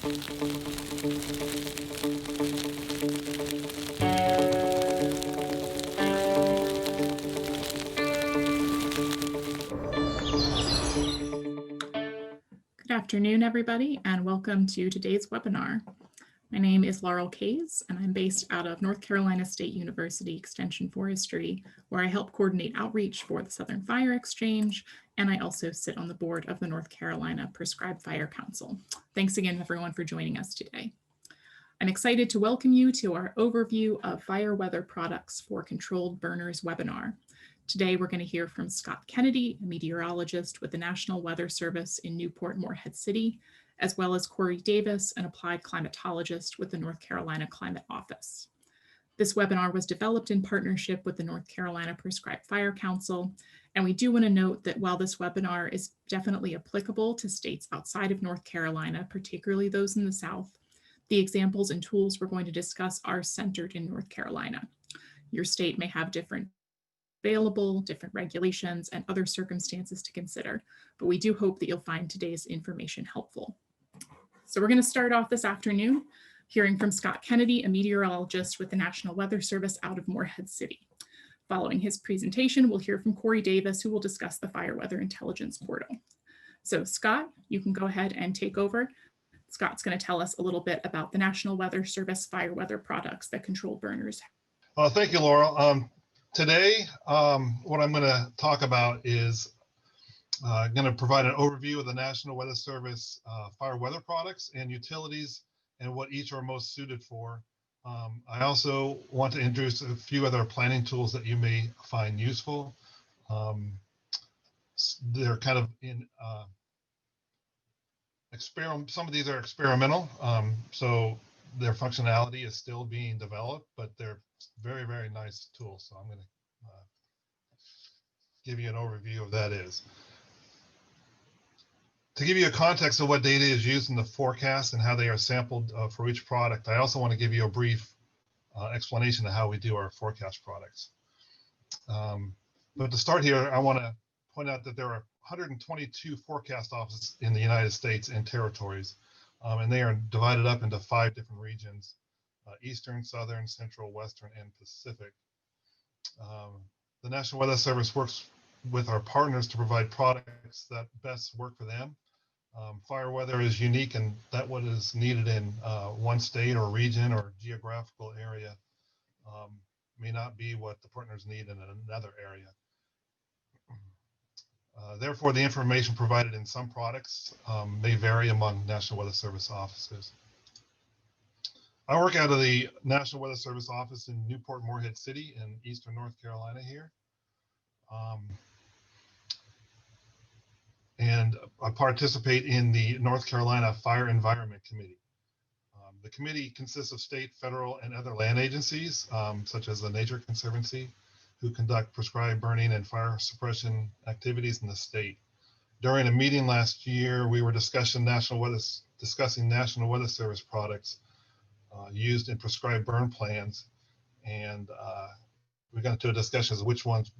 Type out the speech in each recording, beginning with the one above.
Good afternoon, everybody, and welcome to today's webinar. My name is Laurel Kays, and I'm based out of North Carolina State University Extension Forestry, where I help coordinate outreach for the Southern Fire Exchange, and I also sit on the board of the North Carolina Prescribed Fire Council. Thanks again, everyone, for joining us today. I'm excited to welcome you to our overview of fire weather products for controlled burners webinar. Today, we're going to hear from Scott Kennedy, a meteorologist with the National Weather Service in Newport, Morehead City, as well as Corey Davis, an applied climatologist with the North Carolina Climate Office. This webinar was developed in partnership with the North Carolina Prescribed Fire Council, and we do want to note that while this webinar is definitely applicable to states outside of North Carolina, particularly those in the South, the examples and tools we're going to discuss are centered in North Carolina. Your state may have different regulations, and other circumstances to consider, but we do hope that you'll find today's information helpful. So we're going to start off this afternoon hearing from Scott Kennedy, a meteorologist with the National Weather Service out of Morehead City. Following his presentation, we'll hear from Corey Davis, who will discuss the Fire Weather Intelligence Portal. So Scott, you can go ahead and take over. Scott's going to tell us a little bit about the National Weather Service fire weather products that control burners. Thank you, Laurel. Today, what I'm going to talk about is going to provide an overview of the National Weather Service fire weather products and utilities and what each are most suited for. I also want to introduce a few other planning tools that you may find useful. They're kind of in some of these are experimental, so their functionality is still being developed, but they're very, very nice tools. So I'm going to give you an overview of that is. To give you a context of what data is used in the forecast and how they are sampled for each product, I also want to give you a brief explanation of how we do our forecast products. But to start here, I want to point out that there are 122 forecast offices in the United States and territories, and they are divided up into 5 different regions: Eastern, Southern, Central, Western, and Pacific. The National Weather Service works with our partners to provide products that best work for them. Fire weather is unique, and that what is needed in one state or region or geographical area may not be what the partners need in another area. Therefore, the information provided in some products may vary among National Weather Service offices. I work out of the National Weather Service office in Newport, Morehead City in Eastern North Carolina here. And I participate in the North Carolina Fire Environment Committee. The committee consists of state, federal, and other land agencies, such as the Nature Conservancy, who conduct prescribed burning and fire suppression activities in the state. During a meeting last year, we were discussing National Weather Service products used in prescribed burn plans, and we got into a discussion as which ones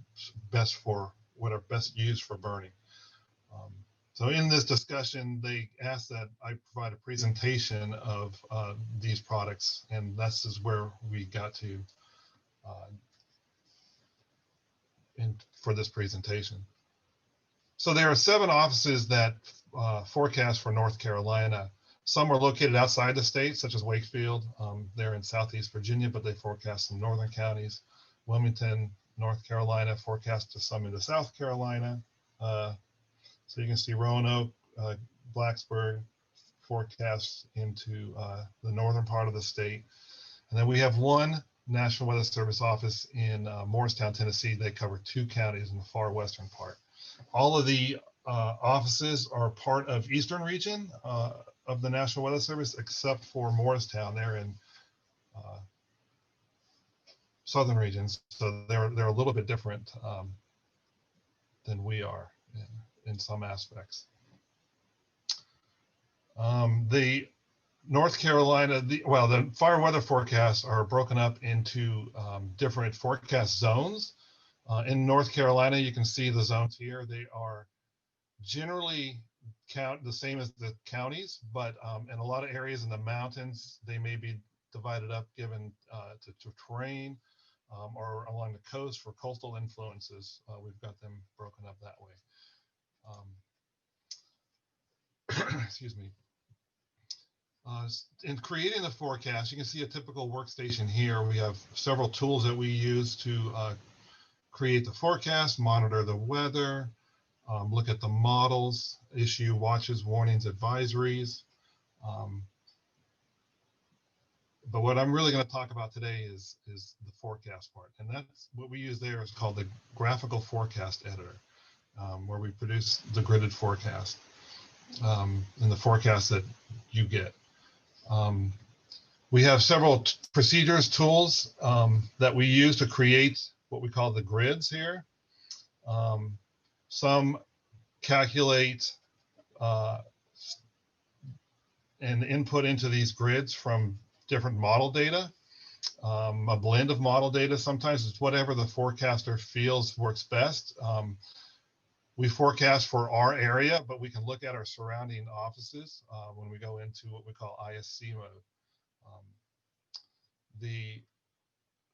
best for what are best used for burning. So in this discussion, they asked that I provide a presentation of these products, and this is where we got to for this presentation. So there are 7 offices that forecast for North Carolina. Some are located outside the state, such as Wakefield. They're in Southeast Virginia, but they forecast some northern counties. Wilmington, North Carolina forecast to some into South Carolina. So you can see Roanoke, Blacksburg forecasts into the northern part of the state. And then we have one National Weather Service office in Morristown, Tennessee. They cover 2 counties in the far western part. All of the offices are part of Eastern region of the National Weather Service, except for Morristown. They're in southern regions, so they're a little bit different than we are in some aspects. The North Carolina, the fire weather forecasts are broken up into different forecast zones. In North Carolina, you can see the zones here. They are generally count the same as the counties, but in a lot of areas in the mountains, they may be divided up given to terrain, or along the coast for coastal influences. We've got them broken up that way. Excuse me. In creating the forecast, you can see a typical workstation here. We have several tools that we use to create the forecast, monitor the weather, look at the models, issue watches, warnings, advisories. But what I'm really going to talk about today is the forecast part. And that's what we use there is called the graphical forecast editor, where we produce the gridded forecast and the forecast that you get. We have several procedures, tools that we use to create what we call the grids here. Some calculate and input into these grids from different model data, a blend of model data. Sometimes it's whatever the forecaster feels works best. We forecast for our area, but we can look at our surrounding offices when we go into what we call ISC mode.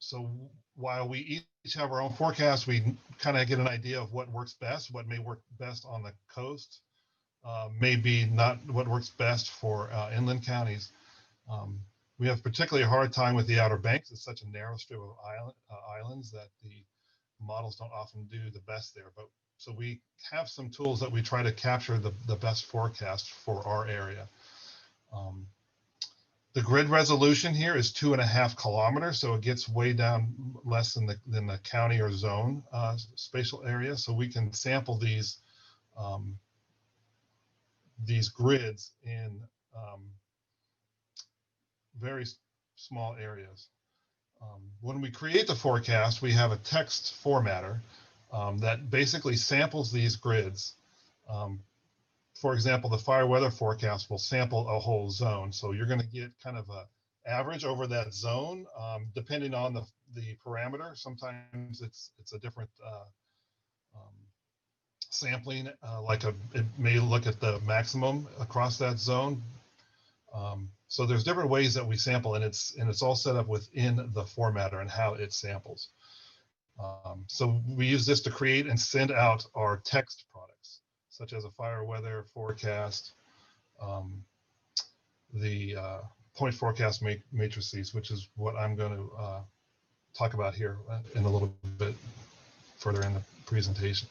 So while we each have our own forecast, we kind of get an idea of what works best, what may work best on the coast, maybe not what works best for inland counties. We have particularly a hard time with the Outer Banks. It's such a narrow strip of islands that the models don't often do the best there. But so we have some tools that we try to capture the best forecast for our area. The grid resolution here is 2.5 kilometers, so it gets way down less than the county or zone spatial area. So we can sample these grids in very small areas. When we create the forecast, we have a text formatter that basically samples these grids. For example, the fire weather forecast will sample a whole zone. So you're going to get kind of a average over that zone, depending on the parameter. Sometimes it's a different sampling, it may look at the maximum across that zone. So there's different ways that we sample, and it's all set up within the formatter and how it samples. So we use this to create and send out our text products, such as a fire weather forecast, the point forecast matrices, which is what I'm going to talk about here in a little bit further in the presentation.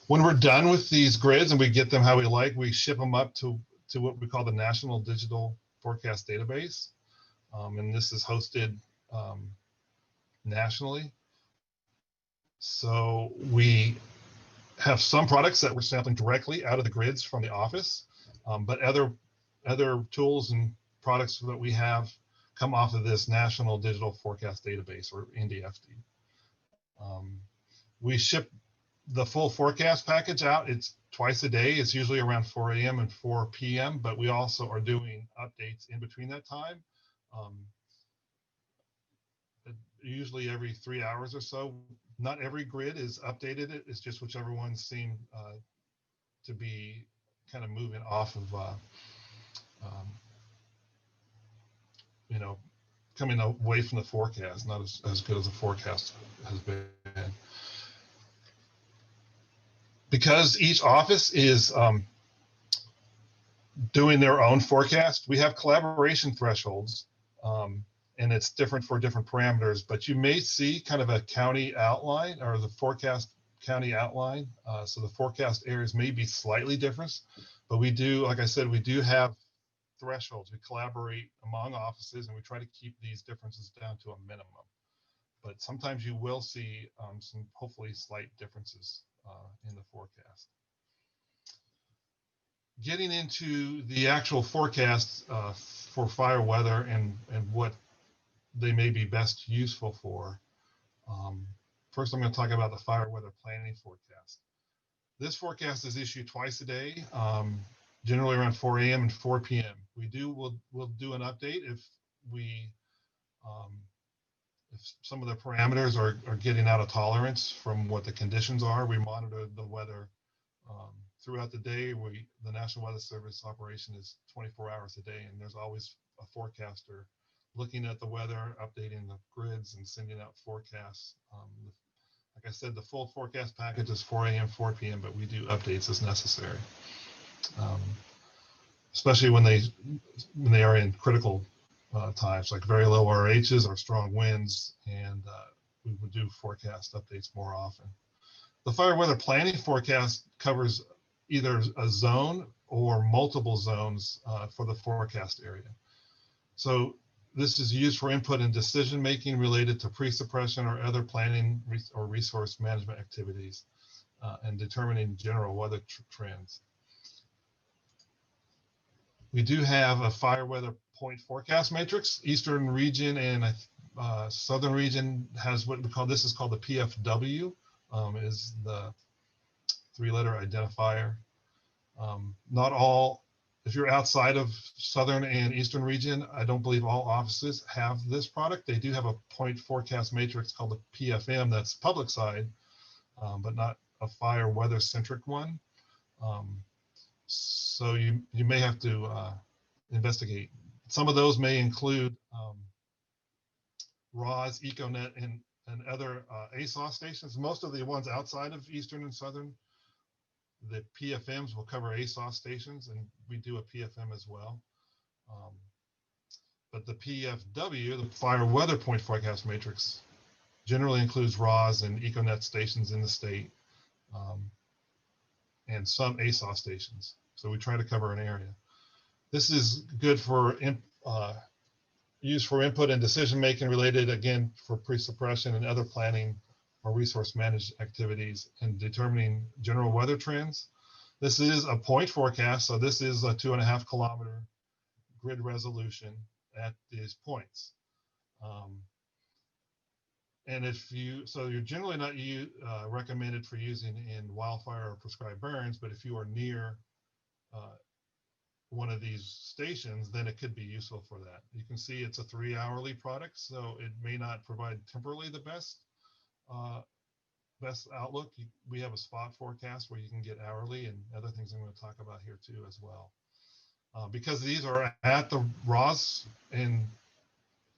When we're done with these grids and we get them how we like, we ship them up to what we call the National Digital Forecast Database. And this is hosted nationally. So we have some products that we're sampling directly out of the grids from the office, but other tools and products that we have come off of this National Digital Forecast Database, or NDFD. We ship the full forecast package out. It's twice a day. It's usually around 4 a.m. and 4 p.m., but we also are doing updates in between that time. Usually every 3 hours or so. Not every grid is updated. It's just whichever ones seem to be kind of moving off of, coming away from the forecast, not as good as the forecast has been. Because each office is doing their own forecast, we have collaboration thresholds, and it's different for different parameters, but you may see kind of a county outline or the forecast county outline. So the forecast areas may be slightly different, but we do, like I said, we do have thresholds. We collaborate among offices and we try to keep these differences down to a minimum. But sometimes you will see some hopefully slight differences in the forecast. Getting into the actual forecast for fire weather and what they may be best useful for. First, I'm going to talk about the fire weather planning forecast. This forecast is issued twice a day, generally around 4 a.m. and 4 p.m. We'll do an update if some of the parameters are getting out of tolerance from what the conditions are. We monitor the weather throughout the day, the National Weather Service operation is 24 hours a day, and there's always a forecaster looking at the weather, updating the grids, and sending out forecasts. Like I said, the full forecast package is 4 a.m., 4 p.m., but we do updates as necessary, especially when they are in critical times, like very low RHs or strong winds, and we would do forecast updates more often. The fire weather planning forecast covers either a zone or multiple zones for the forecast area. So this is used for input and decision making related to pre-suppression or other planning or resource management activities and determining general weather trends. We do have a fire weather point forecast matrix. Eastern region and southern region has what we call, this is called the PFW, is the 3-letter identifier. Not all, if you're outside of southern and eastern region, I don't believe all offices have this product. They do have a point forecast matrix called the PFM that's public side, but not a fire weather centric one. So you may have to investigate. Some of those may include RAWS, EcoNet, and other ASOS stations. Most of the ones outside of eastern and southern, the PFMs will cover ASOS stations, and we do a PFM as well. But the PFW, the fire weather point forecast matrix, generally includes RAWS and EcoNet stations in the state, and some ASOS stations. So we try to cover an area. This is good for used for input and decision making related, again, for pre-suppression and other planning or resource managed activities and determining general weather trends. This is a point forecast, so this is a 2.5 kilometer grid resolution at these points. And you're generally not recommended for using in wildfire or prescribed burns, but if you are near one of these stations, then it could be useful for that. You can see it's a 3-hourly product, so it may not provide temporally the best outlook. We have a spot forecast where you can get hourly and other things I'm going to talk about here too as well. Because these are at the RAWS and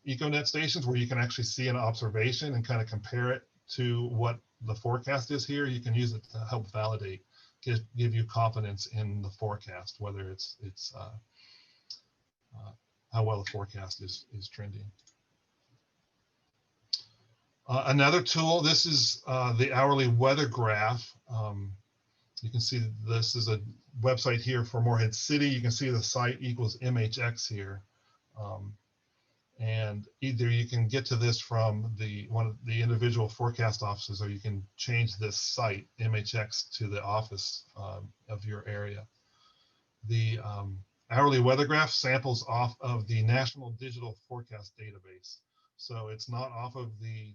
EcoNet stations where you can actually see an observation and kind of compare it to what the forecast is here, you can use it to help validate, give you confidence in the forecast, whether it's how well the forecast is trending. Another tool, this is the hourly weather graph. You can see this is a website here for Morehead City. You can see the site equals MHX here. And either you can get to this from one of the individual forecast offices, or you can change this site, MHX, to the office of your area. The hourly weather graph samples off of the National Digital Forecast Database. So it's not off of the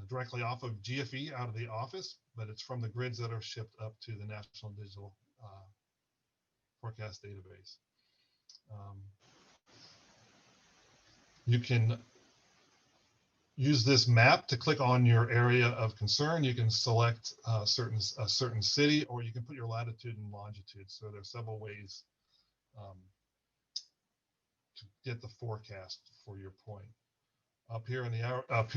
directly off of GFE out of the office, but it's from the grids that are shipped up to the National Digital Forecast Database. You can use this map to click on your area of concern. You can select a certain city, or you can put your latitude and longitude. So there's several ways to get the forecast for your point. Up here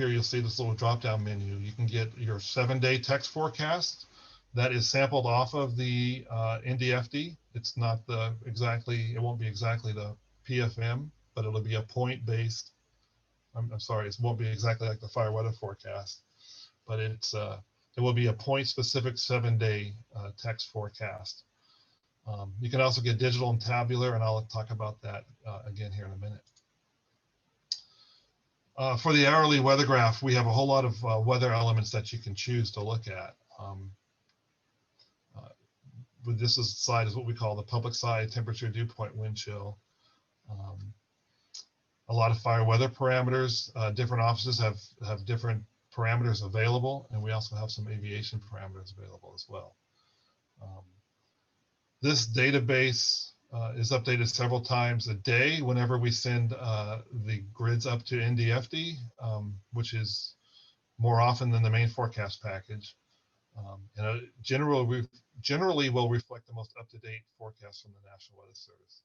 you'll see this little drop-down menu. You can get your 7-day text forecast that is sampled off of the NDFD. It's not it won't be exactly the PFM, but it'll be a point-based. I'm sorry, it won't be exactly like the fire weather forecast, but it will be a point-specific 7-day text forecast. You can also get digital and tabular, and I'll talk about that again here in a minute. For the hourly weather graph, we have a whole lot of weather elements that you can choose to look at. This slide is what we call the public side: temperature, dew point, wind chill. A lot of fire weather parameters. Different offices have different parameters available, and we also have some aviation parameters available as well. This database is updated several times a day whenever we send the grids up to NDFD, which is more often than the main forecast package. And generally will reflect the most up-to-date forecast from the National Weather Service.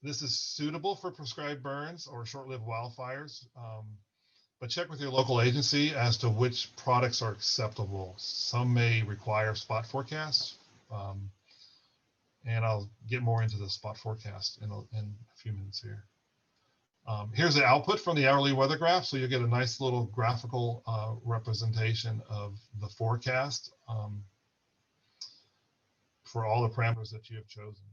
This is suitable for prescribed burns or short-lived wildfires, but check with your local agency as to which products are acceptable. Some may require spot forecasts, and I'll get more into the spot forecast in a few minutes here. Here's the output from the hourly weather graph, so you'll get a nice little graphical representation of the forecast for all the parameters that you have chosen.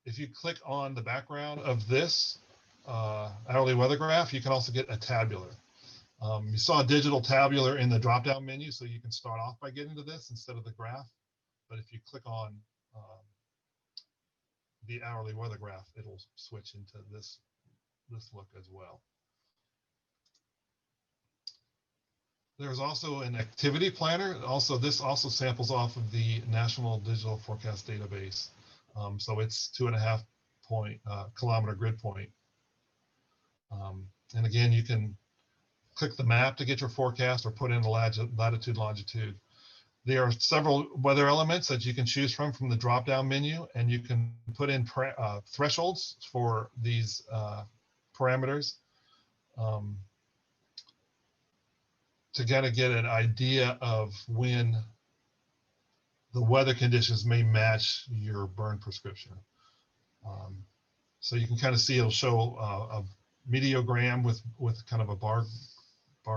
If you click on the background of this hourly weather graph, you can also get a tabular. You saw a digital tabular in the drop-down menu, so you can start off by getting to this instead of the graph. But if you click on the hourly weather graph, it'll switch into this look as well. There's also an activity planner. This also samples off of the National Digital Forecast Database. So it's 2.5 kilometer grid point. And again, you can click the map to get your forecast or put in the latitude, longitude. There are several weather elements that you can choose from the drop-down menu, and you can put in thresholds for these parameters to kind of get an idea of when the weather conditions may match your burn prescription. So you can kind of see it'll show a meteogram with kind of a bar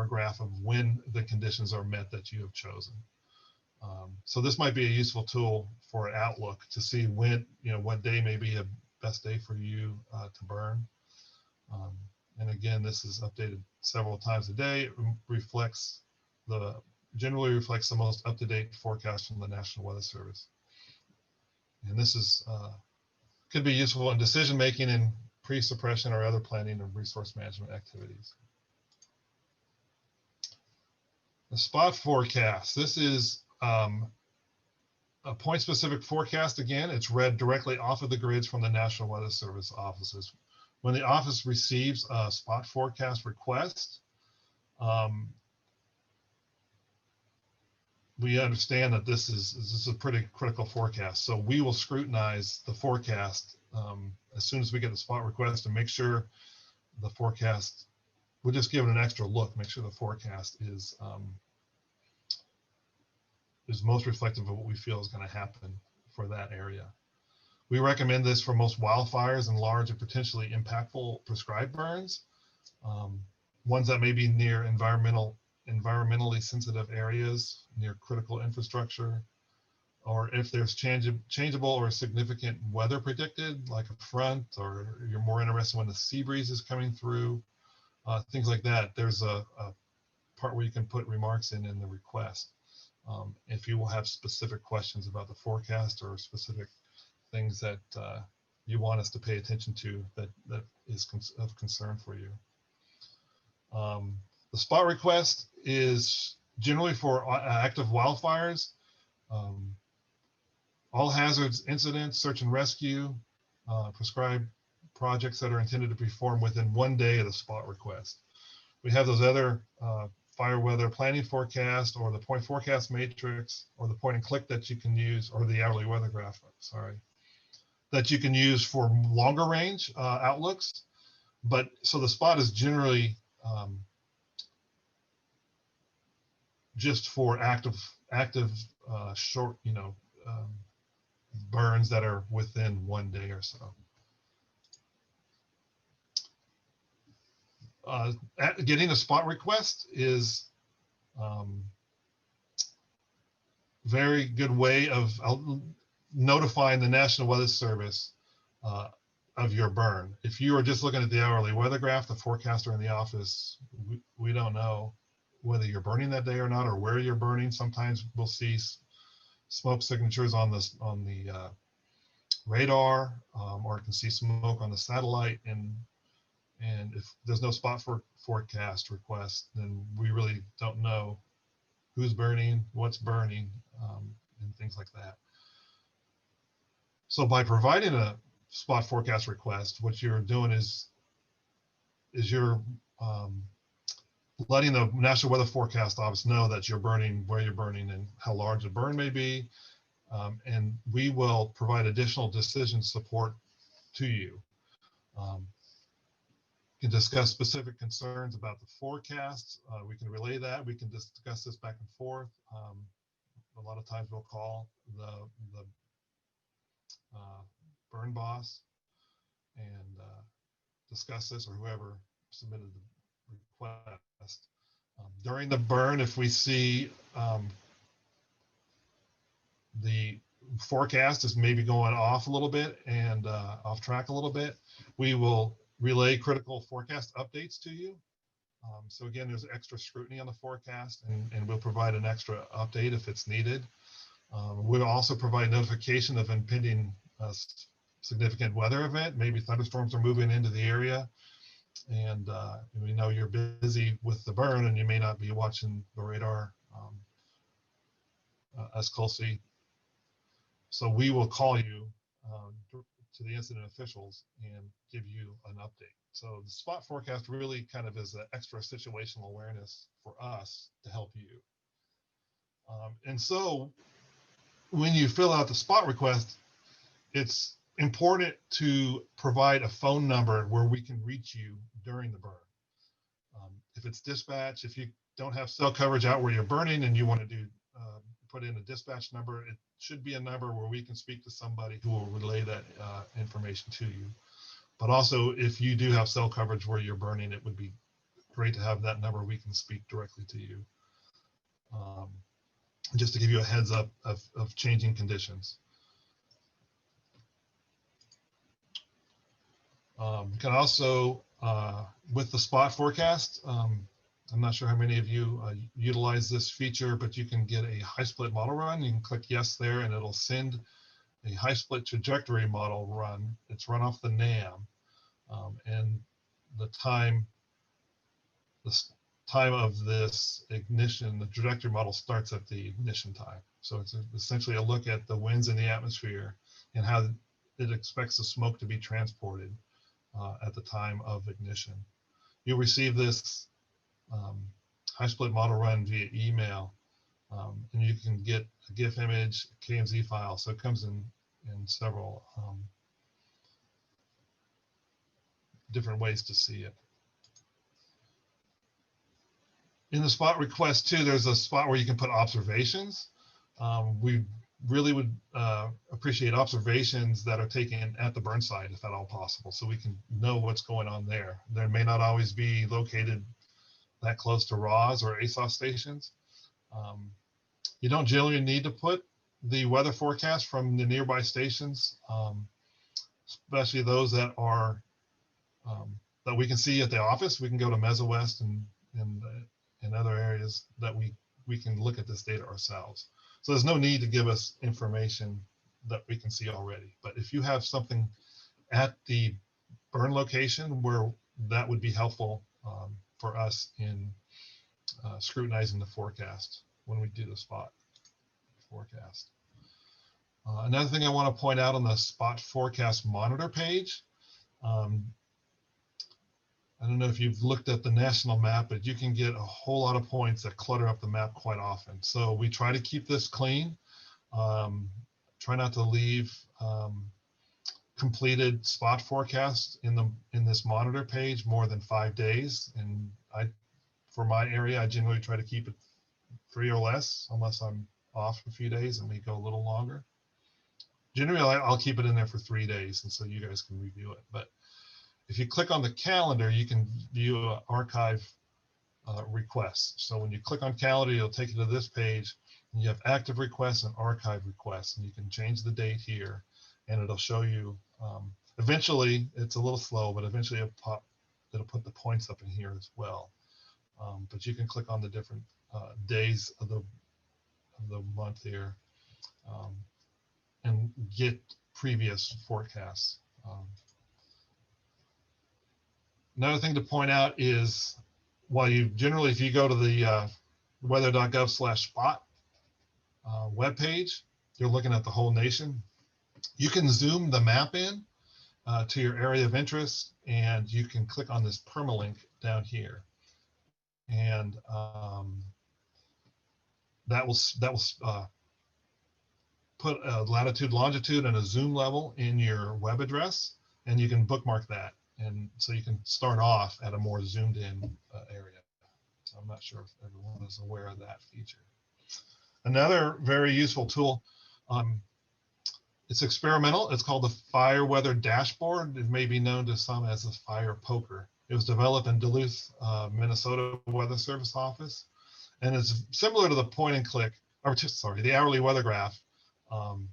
graph of when the conditions are met that you have chosen. So this might be a useful tool for an outlook to see when, what day may be a best day for you to burn. And again, this is updated several times a day. It generally reflects the most up-to-date forecast from the National Weather Service. And this is could be useful in decision-making in pre-suppression or other planning and resource management activities. The spot forecast. This is a point-specific forecast. Again, it's read directly off of the grids from the National Weather Service offices. When the office receives a spot forecast request, we understand that this is a pretty critical forecast. So we will scrutinize the forecast as soon as we get the spot request and make sure the forecast, we'll just give it an extra look, make sure the forecast is most reflective of what we feel is going to happen for that area. We recommend this for most wildfires and large and potentially impactful prescribed burns, ones that may be near environmentally sensitive areas, near critical infrastructure, or if there's changeable or significant weather predicted, like a front, or you're more interested when the sea breeze is coming through, things like that. There's a part where you can put remarks in the request. If you will have specific questions about the forecast or specific things that you want us to pay attention to that is of concern for you. The spot request is generally for active wildfires, all hazards, incidents, search and rescue, prescribed projects that are intended to be performed within 1 day of the spot request. We have those other fire weather planning forecast, or the point forecast matrix, or the point and click that you can use, or the hourly weather graph, sorry, that you can use for longer range outlooks. But so the spot is generally just for active short, burns that are within 1 day or so. Getting a spot request is very good way of notifying the National Weather Service of your burn. If you are just looking at the hourly weather graph, the forecaster in the office, we don't know whether you're burning that day or not, or where you're burning. Sometimes we'll see smoke signatures on the radar, or you can see smoke on the satellite, and if there's no spot forecast request, then we really don't know who's burning, what's burning, and things like that. So by providing a spot forecast request, what you're doing is you're letting the National Weather Forecast Office know that you're burning, where you're burning, and how large the burn may be. And we will provide additional decision support to you. You can discuss specific concerns about the forecast. We can relay that. We can discuss this back and forth. A lot of times we'll call the burn boss and discuss this, or whoever submitted the request. During the burn, if we see the forecast is maybe going off a little bit and off track a little bit, we will relay critical forecast updates to you. So again, there's extra scrutiny on the forecast, and we'll provide an extra update if it's needed. We'll also provide notification of impending significant weather event. Maybe thunderstorms are moving into the area, and we know you're busy with the burn and you may not be watching the radar as closely. So we will call you to the incident officials and give you an update. So the spot forecast really kind of is an extra situational awareness for us to help you. And so when you fill out the spot request, it's important to provide a phone number where we can reach you during the burn. If it's dispatch, if you don't have cell coverage out where you're burning and you want to do put in a dispatch number, it should be a number where we can speak to somebody who will relay that information to you. But also, if you do have cell coverage where you're burning, it would be great to have that number. We can speak directly to you. Just to give you a heads up of changing conditions. You can also, with the spot forecast, I'm not sure how many of you utilize this feature, but you can get a high split model run. You can click yes there, and it'll send a high split trajectory model run. It's run off the NAM, and the time of this ignition, the trajectory model starts at the ignition time. So it's essentially a look at the winds in the atmosphere and how it expects the smoke to be transported at the time of ignition. You'll receive this high split model run via email, and you can get a GIF image, KMZ file. So it comes in several different ways to see it. In the spot request too, there's a spot where you can put observations. We really would appreciate observations that are taken at the burn site, if at all possible, so we can know what's going on there. There may not always be located that close to RAWs or ASOS stations. You don't generally need to put the weather forecast from the nearby stations, especially those that are that we can see at the office. We can go to MesoWest and other areas that we can look at this data ourselves. So there's no need to give us information that we can see already. But if you have something at the burn location where that would be helpful for us in scrutinizing the forecast when we do the spot forecast. Another thing I want to point out on the spot forecast monitor page, I don't know if you've looked at the national map, but you can get a whole lot of points that clutter up the map quite often. So we try to keep this clean. Try not to leave completed spot forecasts in this monitor page more than 5 days. And for my area, I generally try to keep it 3 or less, unless I'm off a few days and may go a little longer. Generally, I'll keep it in there for 3 days, and so you guys can review it. But if you click on the calendar, you can view archive requests. So when you click on calendar, it'll take you to this page, and you have active requests and archive requests, and you can change the date here, and it'll show you. Eventually, it's a little slow, but eventually it'll put the points up in here as well. But you can click on the different days of the month here and get previous forecasts. Another thing to point out is, while you generally, if you go to the weather.gov/spot webpage, you're looking at the whole nation. You can zoom the map in to your area of interest, and you can click on this permalink down here. and that will put a latitude, longitude, and a zoom level in your web address, and you can bookmark that. And so you can start off at a more zoomed in area. So I'm not sure if everyone is aware of that feature. Another very useful tool, it's experimental. It's called the Fire Weather Dashboard. It may be known to some as the Fire Poker. It was developed in Duluth, Minnesota Weather Service office. And it's similar to the point and click, or sorry, the hourly weather graph. And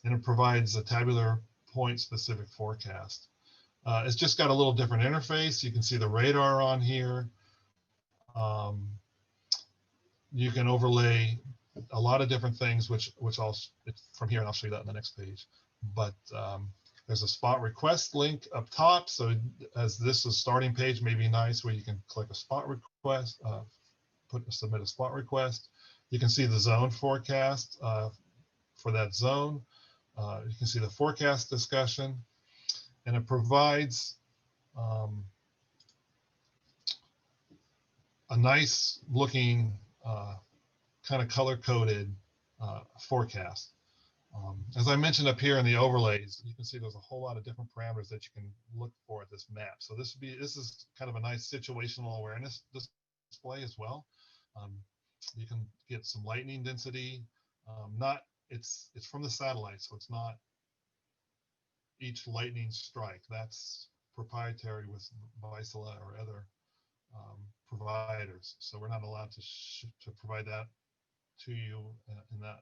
it provides a tabular point specific forecast. It's just got a little different interface. You can see the radar on here. You can overlay a lot of different things, which I'll from here, and I'll show you that on the next page. But there's a spot request link up top. So as this is starting page, may be nice where you can click a spot request, submit a spot request. You can see the zone forecast for that zone. You can see the forecast discussion, and it provides a nice looking kind of color-coded forecast. As I mentioned up here in the overlays, you can see there's a whole lot of different parameters that you can look for at this map. So this is kind of a nice situational awareness display as well. You can get some lightning density. It's from the satellite, so it's not each lightning strike. That's proprietary with Vizsla or other providers. So we're not allowed to provide that to you in that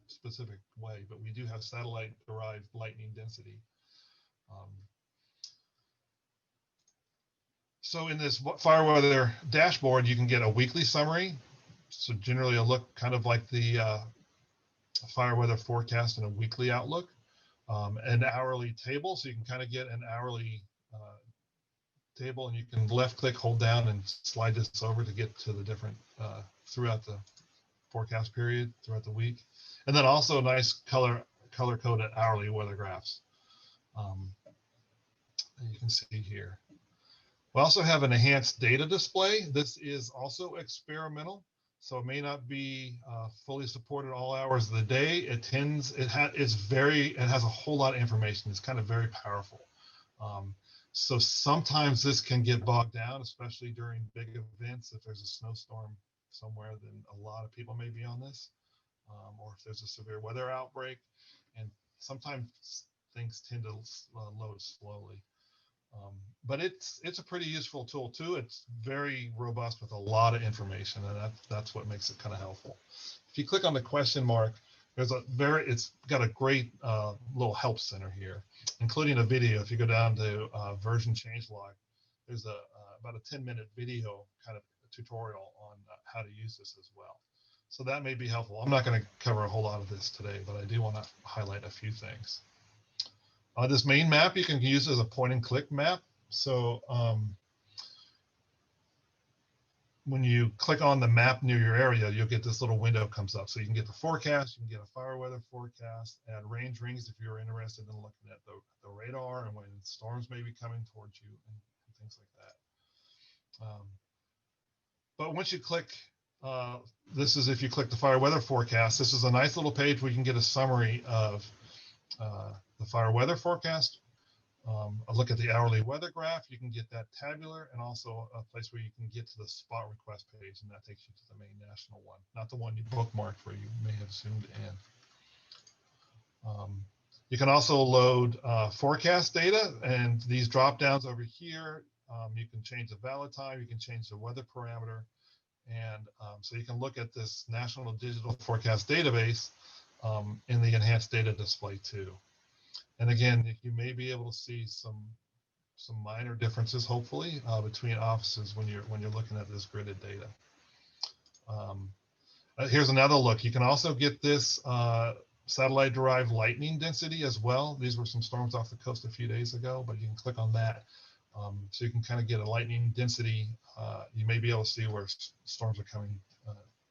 specific way, but we do have satellite derived lightning density. So in this fire weather dashboard, you can get a weekly summary. So generally a look kind of like the fire weather forecast and a weekly outlook, an hourly table. So you can kind of get an hourly table, and you can left click, hold down, and slide this over to get to the different throughout the forecast period, throughout the week. And then also nice color coded hourly weather graphs. You can see here. We also have an enhanced data display. This is also experimental, so it may not be fully supported all hours of the day. It has a whole lot of information. It's kind of very powerful. So sometimes this can get bogged down, especially during big events. If there's a snowstorm somewhere, then a lot of people may be on this, or if there's a severe weather outbreak, and sometimes things tend to load slowly. But it's a pretty useful tool too. It's very robust with a lot of information, and that's what makes it kind of helpful. If you click on the question mark, it's got a great little help center here, including a video. If you go down to version changelog, there's about a 10-minute video kind of tutorial on how to use this as well. So that may be helpful. I'm not going to cover a whole lot of this today, but I do want to highlight a few things. This main map you can use as a point and click map. So when you click on the map near your area, you'll get this little window comes up. So you can get the forecast, you can get a fire weather forecast, add range rings if you're interested in looking at the radar and when storms may be coming towards you and things like that. But once you click, this is if you click the fire weather forecast, this is a nice little page where you can get a summary of the fire weather forecast, a look at the hourly weather graph. You can get that tabular, and also a place where you can get to the spot request page, and that takes you to the main national one, not the one you bookmarked where you may have zoomed in. You can also load forecast data, and these drop downs over here, you can change the valid time, you can change the weather parameter, and so you can look at this National Digital Forecast Database in the enhanced data display too. And again, you may be able to see some minor differences, hopefully, between offices when you're looking at this gridded data. Here's another look. You can also get this satellite-derived lightning density as well. These were some storms off the coast a few days ago, but you can click on that. So you can kind of get a lightning density. You may be able to see where storms are coming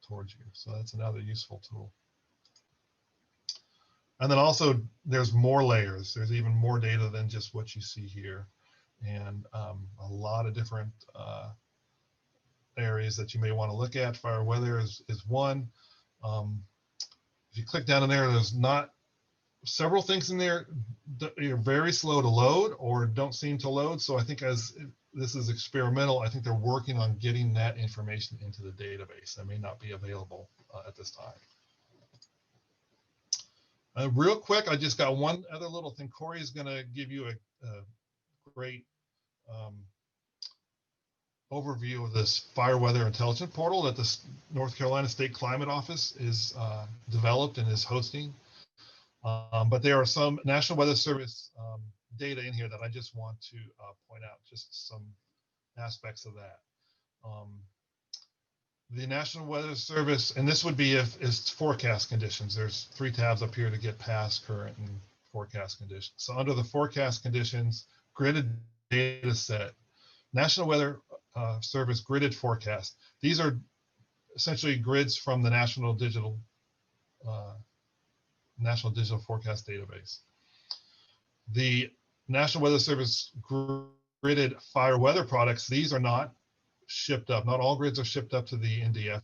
towards you. So that's another useful tool. And then also there's more layers. There's even more data than just what you see here, and a lot of different areas that you may want to look at. Fire weather is one. If you click down in there, there's not several things in there that are very slow to load or don't seem to load. So I think as this is experimental, I think they're working on getting that information into the database that may not be available at this time. Real quick, I just got one other little thing. Corey is going to give you a great overview of this fire weather intelligence portal that the North Carolina State Climate Office is developed and is hosting. But there are some National Weather Service data in here that I just want to point out, just some aspects of that. The National Weather Service, and this would be if it's forecast conditions. There's 3 tabs up here to get past current and forecast conditions. So under the forecast conditions, gridded data set, National Weather Service gridded forecast. These are essentially grids from the National Digital Forecast Database. The National Weather Service gridded fire weather products, these are not shipped up. Not all grids are shipped up to the NDF.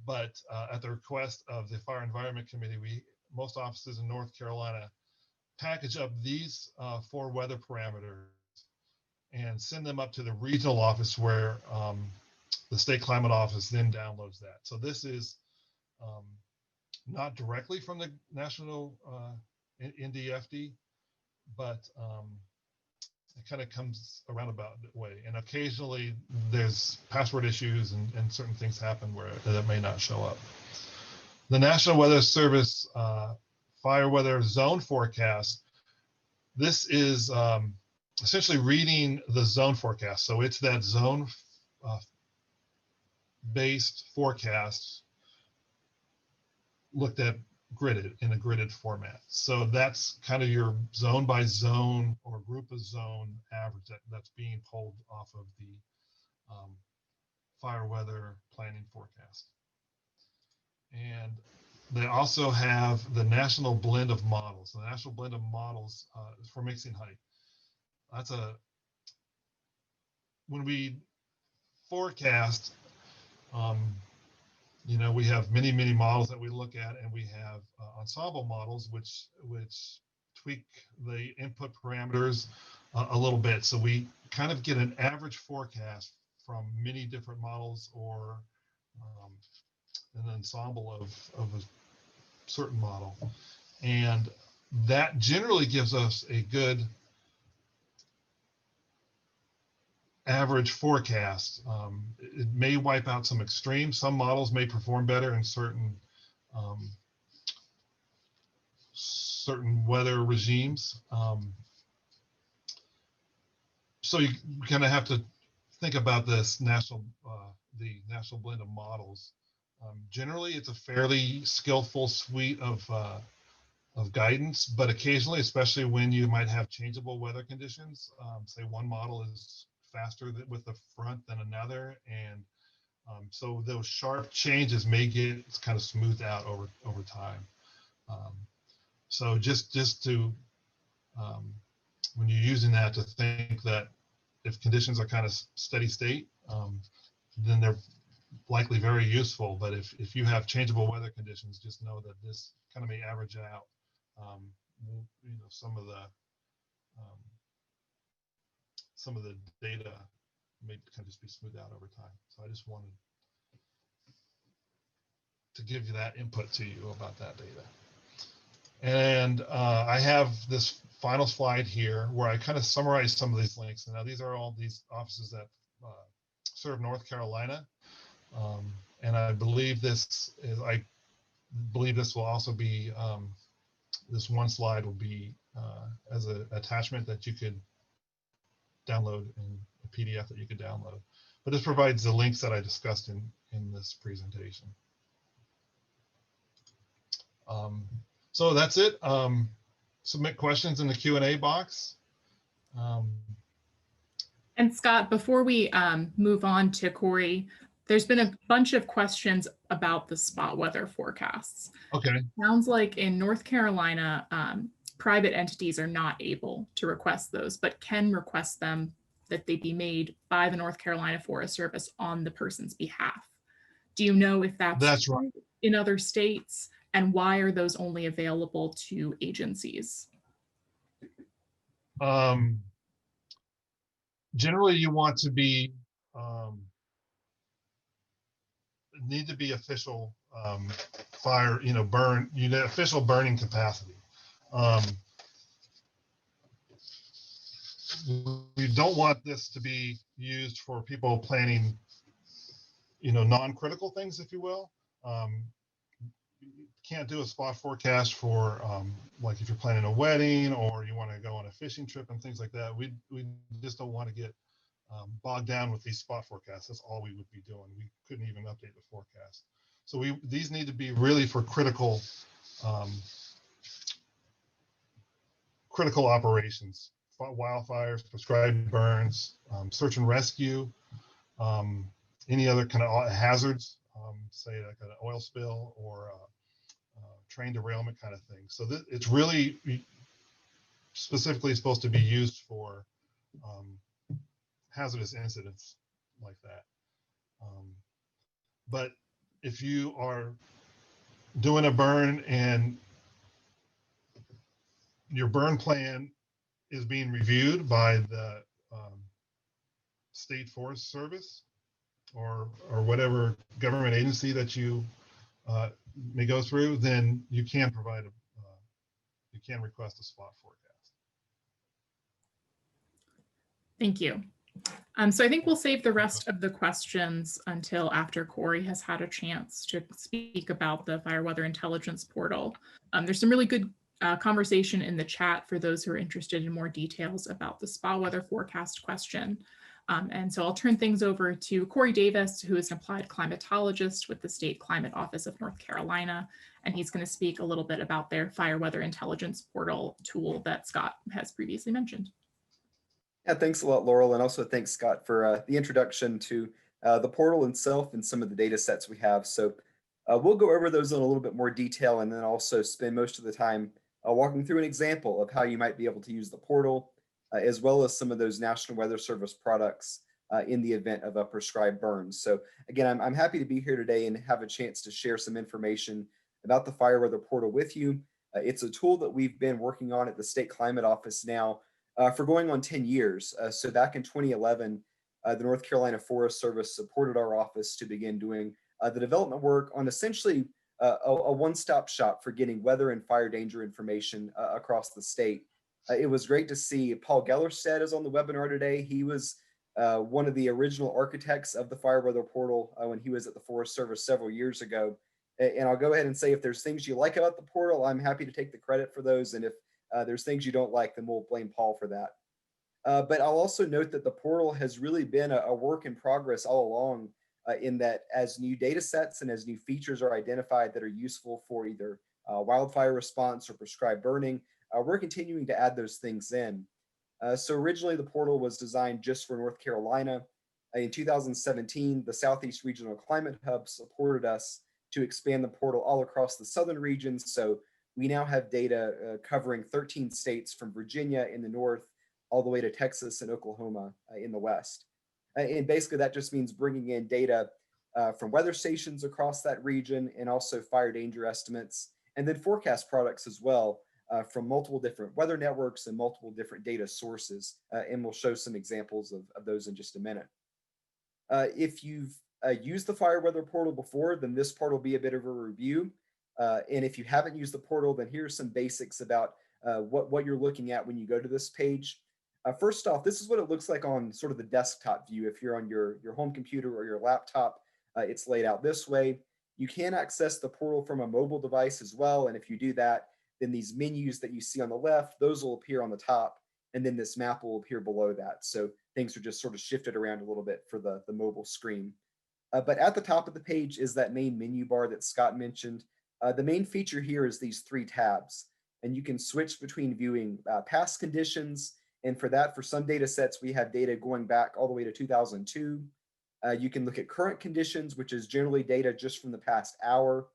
But at the request of the Fire Environment Committee, most offices in North Carolina package up these 4 weather parameters and send them up to the regional office where the State Climate Office then downloads that. So this is not directly from the National NDFD, but it kind of comes around about that way. And occasionally there's password issues and certain things happen where that may not show up. The National Weather Service fire weather zone forecast, this is essentially reading the zone forecast. So it's that zone based forecast looked at gridded in a gridded format. So that's kind of your zone by zone or group of zone average that's being pulled off of the fire weather planning forecast. And they also have the national blend of models. The national blend of models for mixing height. That's when we forecast, you know, we have many models that we look at, and we have ensemble models which tweak the input parameters a little bit. So we kind of get an average forecast from many different models or an ensemble of a certain model. And that generally gives us a good average forecast. It may wipe out some extremes. Some models may perform better in certain weather regimes. So you kind of have to think about this the national blend of models. Generally, it's a fairly skillful suite of guidance, but occasionally, especially when you might have changeable weather conditions, say one model is faster with the front than another, and so those sharp changes may get kind of smoothed out over time. So just to when you're using that, to think that if conditions are kind of steady state, then they're likely very useful. But if you have changeable weather conditions, just know that this kind of may average out. You know, some of the data may kind of just be smoothed out over time. So I just wanted to give you that input to you about that data. And I have this final slide here where I kind of summarize some of these links. And now these are all these offices that serve North Carolina. And I believe this will also be, this one slide will be as an attachment that you could download, in a PDF that you could download. But this provides the links that I discussed in this presentation. So that's it. Submit questions in the Q&A box. And Scott, before we move on to Corey, there's been a bunch of questions about the spot weather forecasts. Okay. Sounds like in North Carolina, private entities are not able to request those, but can request them that they be made by the North Carolina Forest Service on the person's behalf. Do you know if that's That's right. in other states, and why are those only available to agencies? Generally, you want to be um, need to be official fire, burn, official burning capacity. Um, we don't want this to be used for people planning, non-critical things, if you will. You can't do a spot forecast for like if you're planning a wedding or you want to go on a fishing trip and things like that. We just don't want to get bogged down with these spot forecasts. That's all we would be doing. We couldn't even update the forecast. So these need to be really for critical operations, wildfires, prescribed burns, search and rescue, any other kind of hazards, say like an oil spill or train derailment kind of thing. So it's really specifically supposed to be used for hazardous incidents like that. But if you are doing a burn and your burn plan is being reviewed by the State Forest Service or whatever government agency that you may go through, then you can provide you can request a spot forecast. Thank you. So I think we'll save the rest of the questions until after Corey has had a chance to speak about the Fire Weather Intelligence Portal. There's some really good conversation in the chat for those who are interested in more details about the spot weather forecast question. And so I'll turn things over to Corey Davis, who is an applied climatologist with the State Climate Office of North Carolina. And he's going to speak a little bit about their Fire Weather Intelligence Portal tool that Scott has previously mentioned. Yeah, thanks a lot, Laurel, and also thanks, Scott, for the introduction to the portal itself and some of the data sets we have. So we'll go over those in a little bit more detail and then also spend most of the time walking through an example of how you might be able to use the portal, as well as some of those National Weather Service products in the event of a prescribed burn. So again, I'm happy to be here today and have a chance to share some information about the Fire Weather Portal with you. It's a tool that we've been working on at the State Climate Office now for going on 10 years. So back in 2011, the North Carolina Forest Service supported our office to begin doing the development work on essentially a one-stop shop for getting weather and fire danger information across the state. It was great to see Paul Gellerstedt is on the webinar today. He was one of the original architects of the Fire Weather Portal when he was at the Forest Service several years ago. And I'll go ahead and say, if there's things you like about the portal, I'm happy to take the credit for those. And if there's things you don't like, then we'll blame Paul for that. But I'll also note that the portal has really been a work in progress all along in that as new data sets and as new features are identified that are useful for either wildfire response or prescribed burning, we're continuing to add those things in. So originally the portal was designed just for North Carolina. In 2017, the Southeast Regional Climate Hub supported us to expand the portal all across the southern regions. So we now have data covering 13 states from Virginia in the north all the way to Texas and Oklahoma in the west. And basically that just means bringing in data from weather stations across that region and also fire danger estimates, and then forecast products as well from multiple different weather networks and multiple different data sources. And we'll show some examples of those in just a minute. If you've used the Fire Weather Portal before, then this part will be a bit of a review. And if you haven't used the portal, then here's some basics about what you're looking at when you go to this page. First off, this is what it looks like on sort of the desktop view. If you're on your home computer or your laptop, it's laid out this way. You can access the portal from a mobile device as well. And if you do that, then these menus that you see on the left, those will appear on the top. And then this map will appear below that. So things are just sort of shifted around a little bit for the mobile screen. But at the top of the page is that main menu bar that Scott mentioned. The main feature here is these 3 tabs, and you can switch between viewing past conditions. And for that, for some data sets, we have data going back all the way to 2002. You can look at current conditions, which is generally data just from the past hour.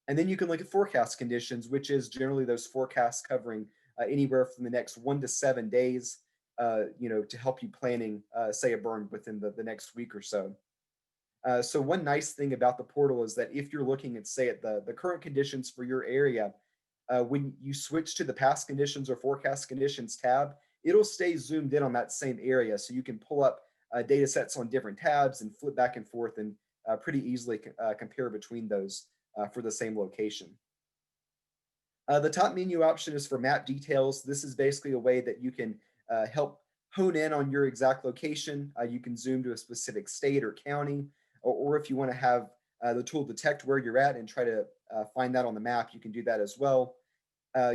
And then you can look at forecast conditions, which is generally those forecasts covering anywhere from the next 1 to 7 days. to help you planning, say, a burn within the next week or so. So one nice thing about the portal is that if you're looking at, say, at the current conditions for your area, when you switch to the past conditions or forecast conditions tab, it'll stay zoomed in on that same area. So you can pull up data sets on different tabs and flip back and forth and pretty easily compare between those for the same location. The top menu option is for map details. This is basically a way that you can help hone in on your exact location. You can zoom to a specific state or county, or if you want to have the tool detect where you're at and try to find that on the map, you can do that as well.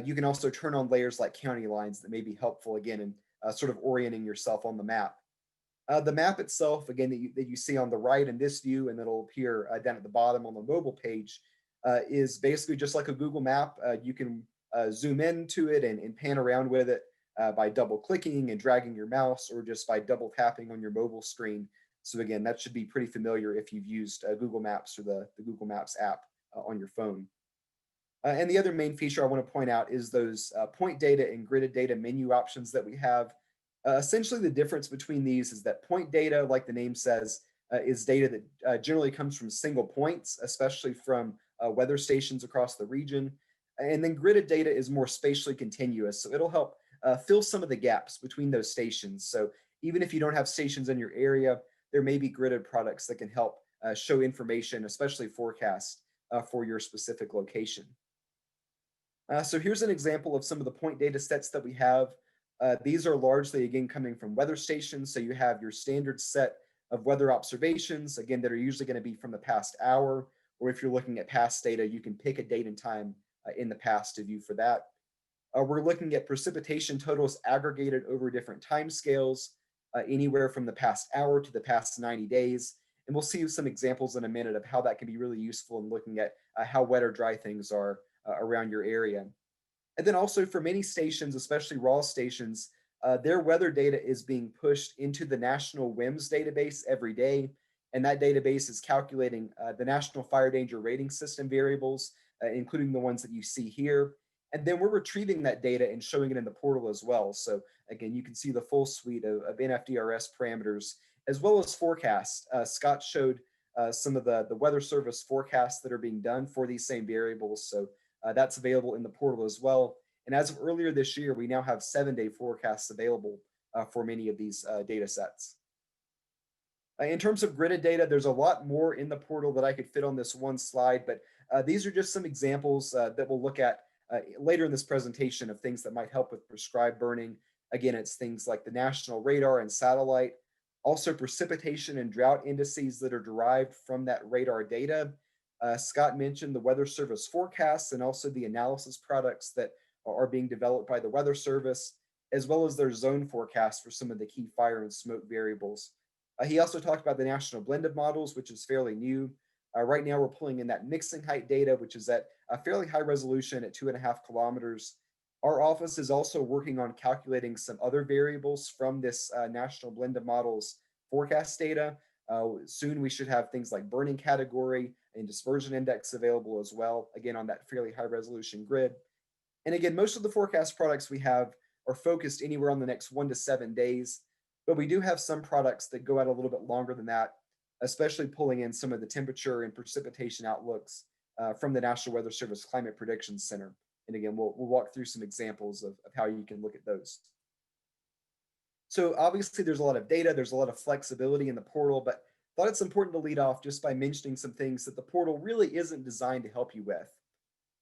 You can also turn on layers like county lines that may be helpful again in sort of orienting yourself on the map. The map itself, again, that you see on the right in this view, and it'll appear down at the bottom on the mobile page, is basically just like a Google map. You can zoom into it and pan around with it by double clicking and dragging your mouse, or just by double tapping on your mobile screen. So again, that should be pretty familiar if you've used Google Maps or the Google Maps app on your phone. And the other main feature I want to point out is those point data and gridded data menu options that we have. Essentially, the difference between these is that point data, like the name says, is data that generally comes from single points, especially from weather stations across the region. And then gridded data is more spatially continuous, so it'll help fill some of the gaps between those stations. So even if you don't have stations in your area, there may be gridded products that can help show information, especially forecasts for your specific location. So here's an example of some of the point data sets that we have. These are largely, again, coming from weather stations. So you have your standard set of weather observations, again, that are usually going to be from the past hour, or if you're looking at past data, you can pick a date and time in the past to view for that. We're looking at precipitation totals aggregated over different time scales, anywhere from the past hour to the past 90 days. And we'll see some examples in a minute of how that can be really useful in looking at how wet or dry things are around your area. And then also for many stations, especially raw stations, their weather data is being pushed into the National WIMS database every day. And that database is calculating the National Fire Danger Rating System variables, including the ones that you see here. And then we're retrieving that data and showing it in the portal as well. So again, you can see the full suite of NFDRS parameters, as well as forecasts. Scott showed some of the Weather Service forecasts that are being done for these same variables. So that's available in the portal as well. And as of earlier this year, we now have 7-day forecasts available for many of these data sets. In terms of gridded data, there's a lot more in the portal that I could fit on this one slide, but these are just some examples that we'll look at later in this presentation of things that might help with prescribed burning. Again, it's things like the national radar and satellite, also precipitation and drought indices that are derived from that radar data. Scott mentioned the Weather Service forecasts and also the analysis products that are being developed by the Weather Service, as well as their zone forecasts for some of the key fire and smoke variables. He also talked about the National Blended Models, which is fairly new. Right now, we're pulling in that mixing height data, which is at a fairly high resolution at 2.5 kilometers. Our office is also working on calculating some other variables from this National Blended Models forecast data. Soon we should have things like burning category and dispersion index available as well, again, on that fairly high resolution grid. And again, most of the forecast products we have are focused anywhere on the next 1 to 7 days, but we do have some products that go out a little bit longer than that, especially pulling in some of the temperature and precipitation outlooks from the National Weather Service Climate Prediction Center. And again, we'll walk through some examples of how you can look at those. So obviously there's a lot of data, there's a lot of flexibility in the portal, but I thought it's important to lead off just by mentioning some things that the portal really isn't designed to help you with.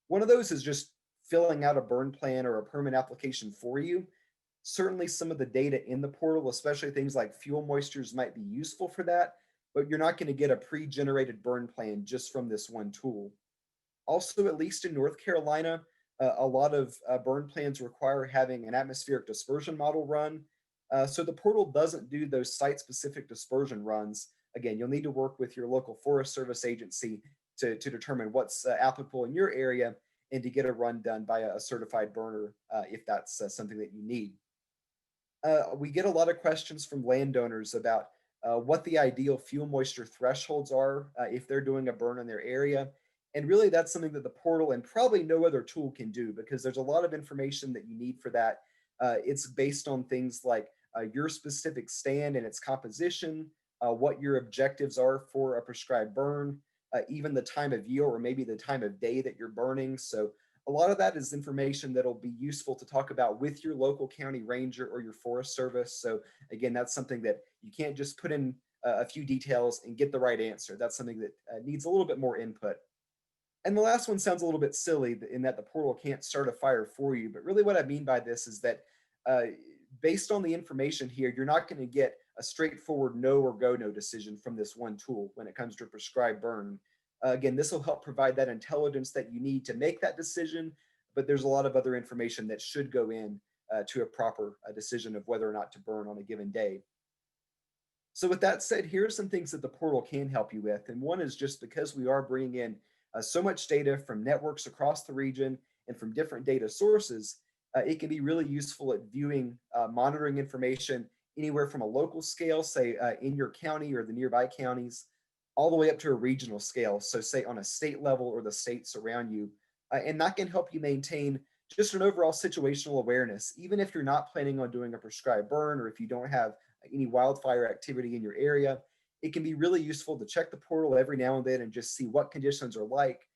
One of those is just filling out a burn plan or a permit application for you. Certainly some of the data in the portal, especially things like fuel moistures, might be useful for that, but you're not going to get a pre-generated burn plan just from this one tool. Also, at least in North Carolina, a lot of burn plans require having an atmospheric dispersion model run. So the portal doesn't do those site-specific dispersion runs. Again, you'll need to work with your local Forest Service agency to determine what's applicable in your area and to get a run done by a certified burner if that's something that you need. We get a lot of questions from landowners about what the ideal fuel moisture thresholds are if they're doing a burn in their area. And really, that's something that the portal and probably no other tool can do, because there's a lot of information that you need for that. It's based on things like your specific stand and its composition, what your objectives are for a prescribed burn, even the time of year or maybe the time of day that you're burning. So a lot of that is information that'll be useful to talk about with your local county ranger or your Forest Service. So again, that's something that you can't just put in a few details and get the right answer. That's something that needs a little bit more input. And the last one sounds a little bit silly in that the portal can't start a fire for you. But really what I mean by this is that uh, based on the information here, you're not going to get a straightforward no or go no decision from this one tool when it comes to a prescribed burn. Again, this will help provide that intelligence that you need to make that decision, but there's a lot of other information that should go in to a proper decision of whether or not to burn on a given day. So with that said, here are some things that the portal can help you with. And one is just because we are bringing in so much data from networks across the region and from different data sources, it can be really useful at viewing monitoring information anywhere from a local scale, say in your county or the nearby counties, all the way up to a regional scale. So say on a state level or the states around you. And that can help you maintain just an overall situational awareness, even if you're not planning on doing a prescribed burn or if you don't have any wildfire activity in your area. It can be really useful to check the portal every now and then and just see what conditions are like.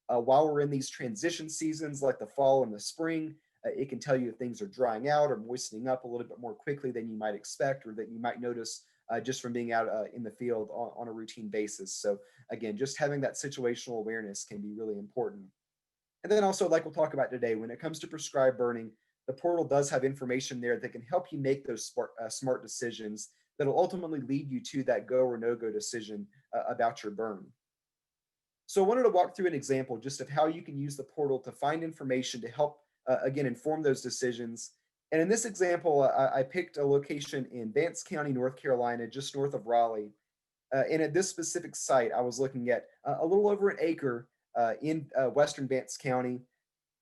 While we're in these transition seasons like the fall and the spring, it can tell you if things are drying out or moistening up a little bit more quickly than you might expect or that you might notice just from being out in the field on a routine basis. So again, just having that situational awareness can be really important. And then also, like we'll talk about today, when it comes to prescribed burning, the portal does have information there that can help you make those smart decisions that'll ultimately lead you to that go or no go decision about your burn. So I wanted to walk through an example just of how you can use the portal to find information to help, again, inform those decisions. And in this example, I picked a location in Vance County, North Carolina, just north of Raleigh. And at this specific site, I was looking at a little over an acre in western Vance County.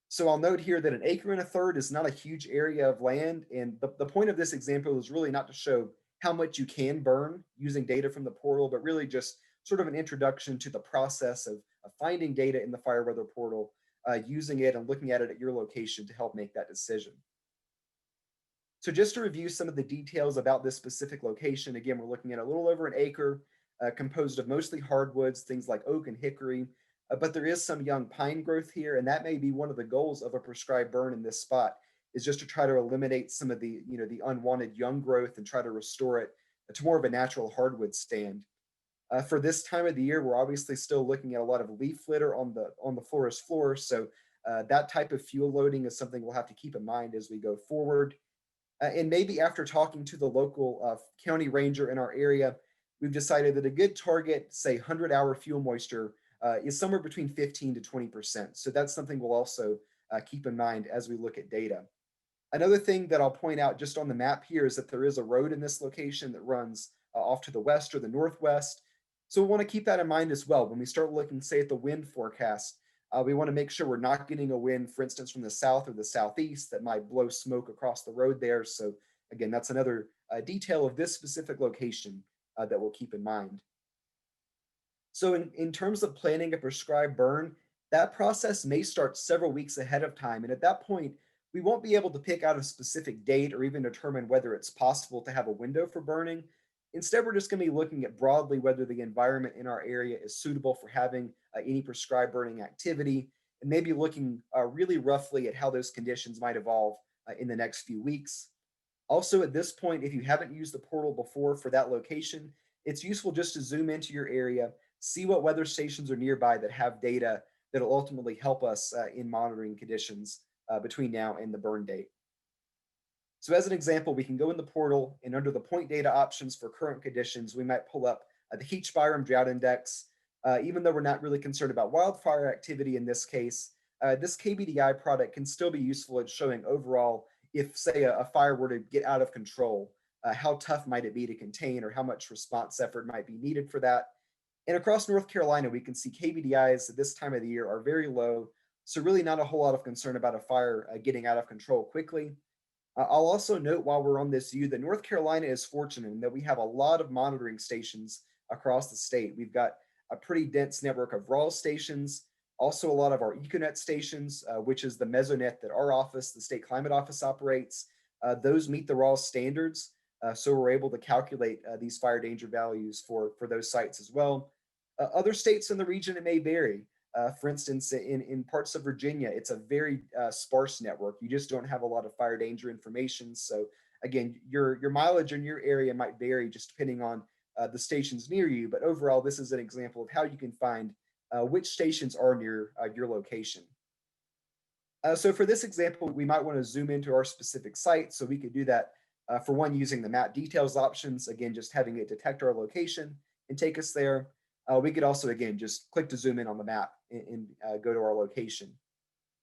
So I'll note here that an acre and a third is not a huge area of land. And the point of this example is really not to show how much you can burn using data from the portal, but really just sort of an introduction to the process of finding data in the fire weather portal, using it and looking at it at your location to help make that decision. So just to review some of the details about this specific location, again, we're looking at a little over an acre, composed of mostly hardwoods, things like oak and hickory, but there is some young pine growth here, and that may be one of the goals of a prescribed burn in this spot, is just to try to eliminate some of the, the unwanted young growth and try to restore it to more of a natural hardwood stand. For this time of the year, we're obviously still looking at a lot of leaf litter on the forest floor, so that type of fuel loading is something we'll have to keep in mind as we go forward. And maybe after talking to the local county ranger in our area, we've decided that a good target, say 100-hour fuel moisture, is somewhere between 15 to 20%. So that's something we'll also keep in mind as we look at data. Another thing that I'll point out just on the map here is that there is a road in this location that runs off to the west or the northwest. So we want to keep that in mind as well. When we start looking, say, at the wind forecast, we want to make sure we're not getting a wind, for instance, from the south or the southeast that might blow smoke across the road there. So again, that's another detail of this specific location that we'll keep in mind. So in terms of planning a prescribed burn, that process may start several weeks ahead of time. And at that point, we won't be able to pick out a specific date or even determine whether it's possible to have a window for burning. Instead, we're just going to be looking at broadly whether the environment in our area is suitable for having any prescribed burning activity, and maybe looking really roughly at how those conditions might evolve in the next few weeks. Also, at this point, if you haven't used the portal before for that location, it's useful just to zoom into your area, see what weather stations are nearby that have data that will ultimately help us in monitoring conditions between now and the burn date. So as an example, we can go in the portal and under the point data options for current conditions, we might pull up the heat spectrum drought index. Even though we're not really concerned about wildfire activity in this case, this KBDI product can still be useful at showing overall if, say, a fire were to get out of control, how tough might it be to contain or how much response effort might be needed for that. And across North Carolina, we can see KBDIs at this time of the year are very low, so really not a whole lot of concern about a fire getting out of control quickly. I'll also note while we're on this view that North Carolina is fortunate in that we have a lot of monitoring stations across the state. We've got a pretty dense network of RAW stations, also a lot of our Econet stations, which is the mesonet that our office, the state climate office, operates. Those meet the RAW standards. So we're able to calculate these fire danger values for those sites as well. Other states in the region, it may vary. For instance, in parts of Virginia, it's a very sparse network. You just don't have a lot of fire danger information. So again, your mileage in your area might vary just depending on the stations near you. But overall, this is an example of how you can find which stations are near your location. So for this example, we might want to zoom into our specific site. So we could do that for one, using the map details options, again, just having it detect our location and take us there. We could also, again, just click to zoom in on the map and go to our location.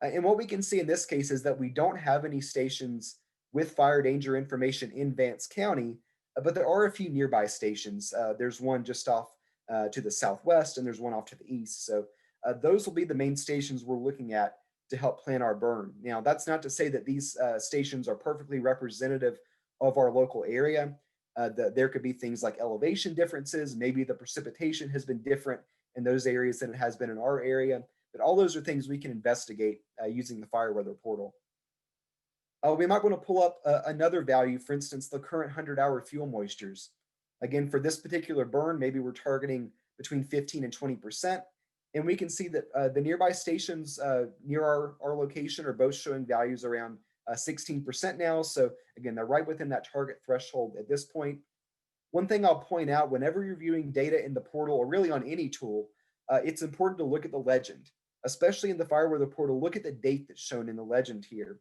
And what we can see in this case is that we don't have any stations with fire danger information in Vance County, but there are a few nearby stations. There's one just off to the southwest, and there's one off to the east. So those will be the main stations we're looking at to help plan our burn. Now, that's not to say that these stations are perfectly representative of our local area. There could be things like elevation differences. Maybe the precipitation has been different in those areas than it has been in our area. But all those are things we can investigate using the fire weather portal. We might want to pull up another value, for instance, the current 100-hour fuel moistures. Again, for this particular burn, maybe we're targeting between 15 and 20%. And we can see that the nearby stations near our location are both showing values around 16% now. So again, they're right within that target threshold at this point. One thing I'll point out, whenever you're viewing data in the portal or really on any tool, it's important to look at the legend, especially in the fire weather portal. Look at the date that's shown in the legend here.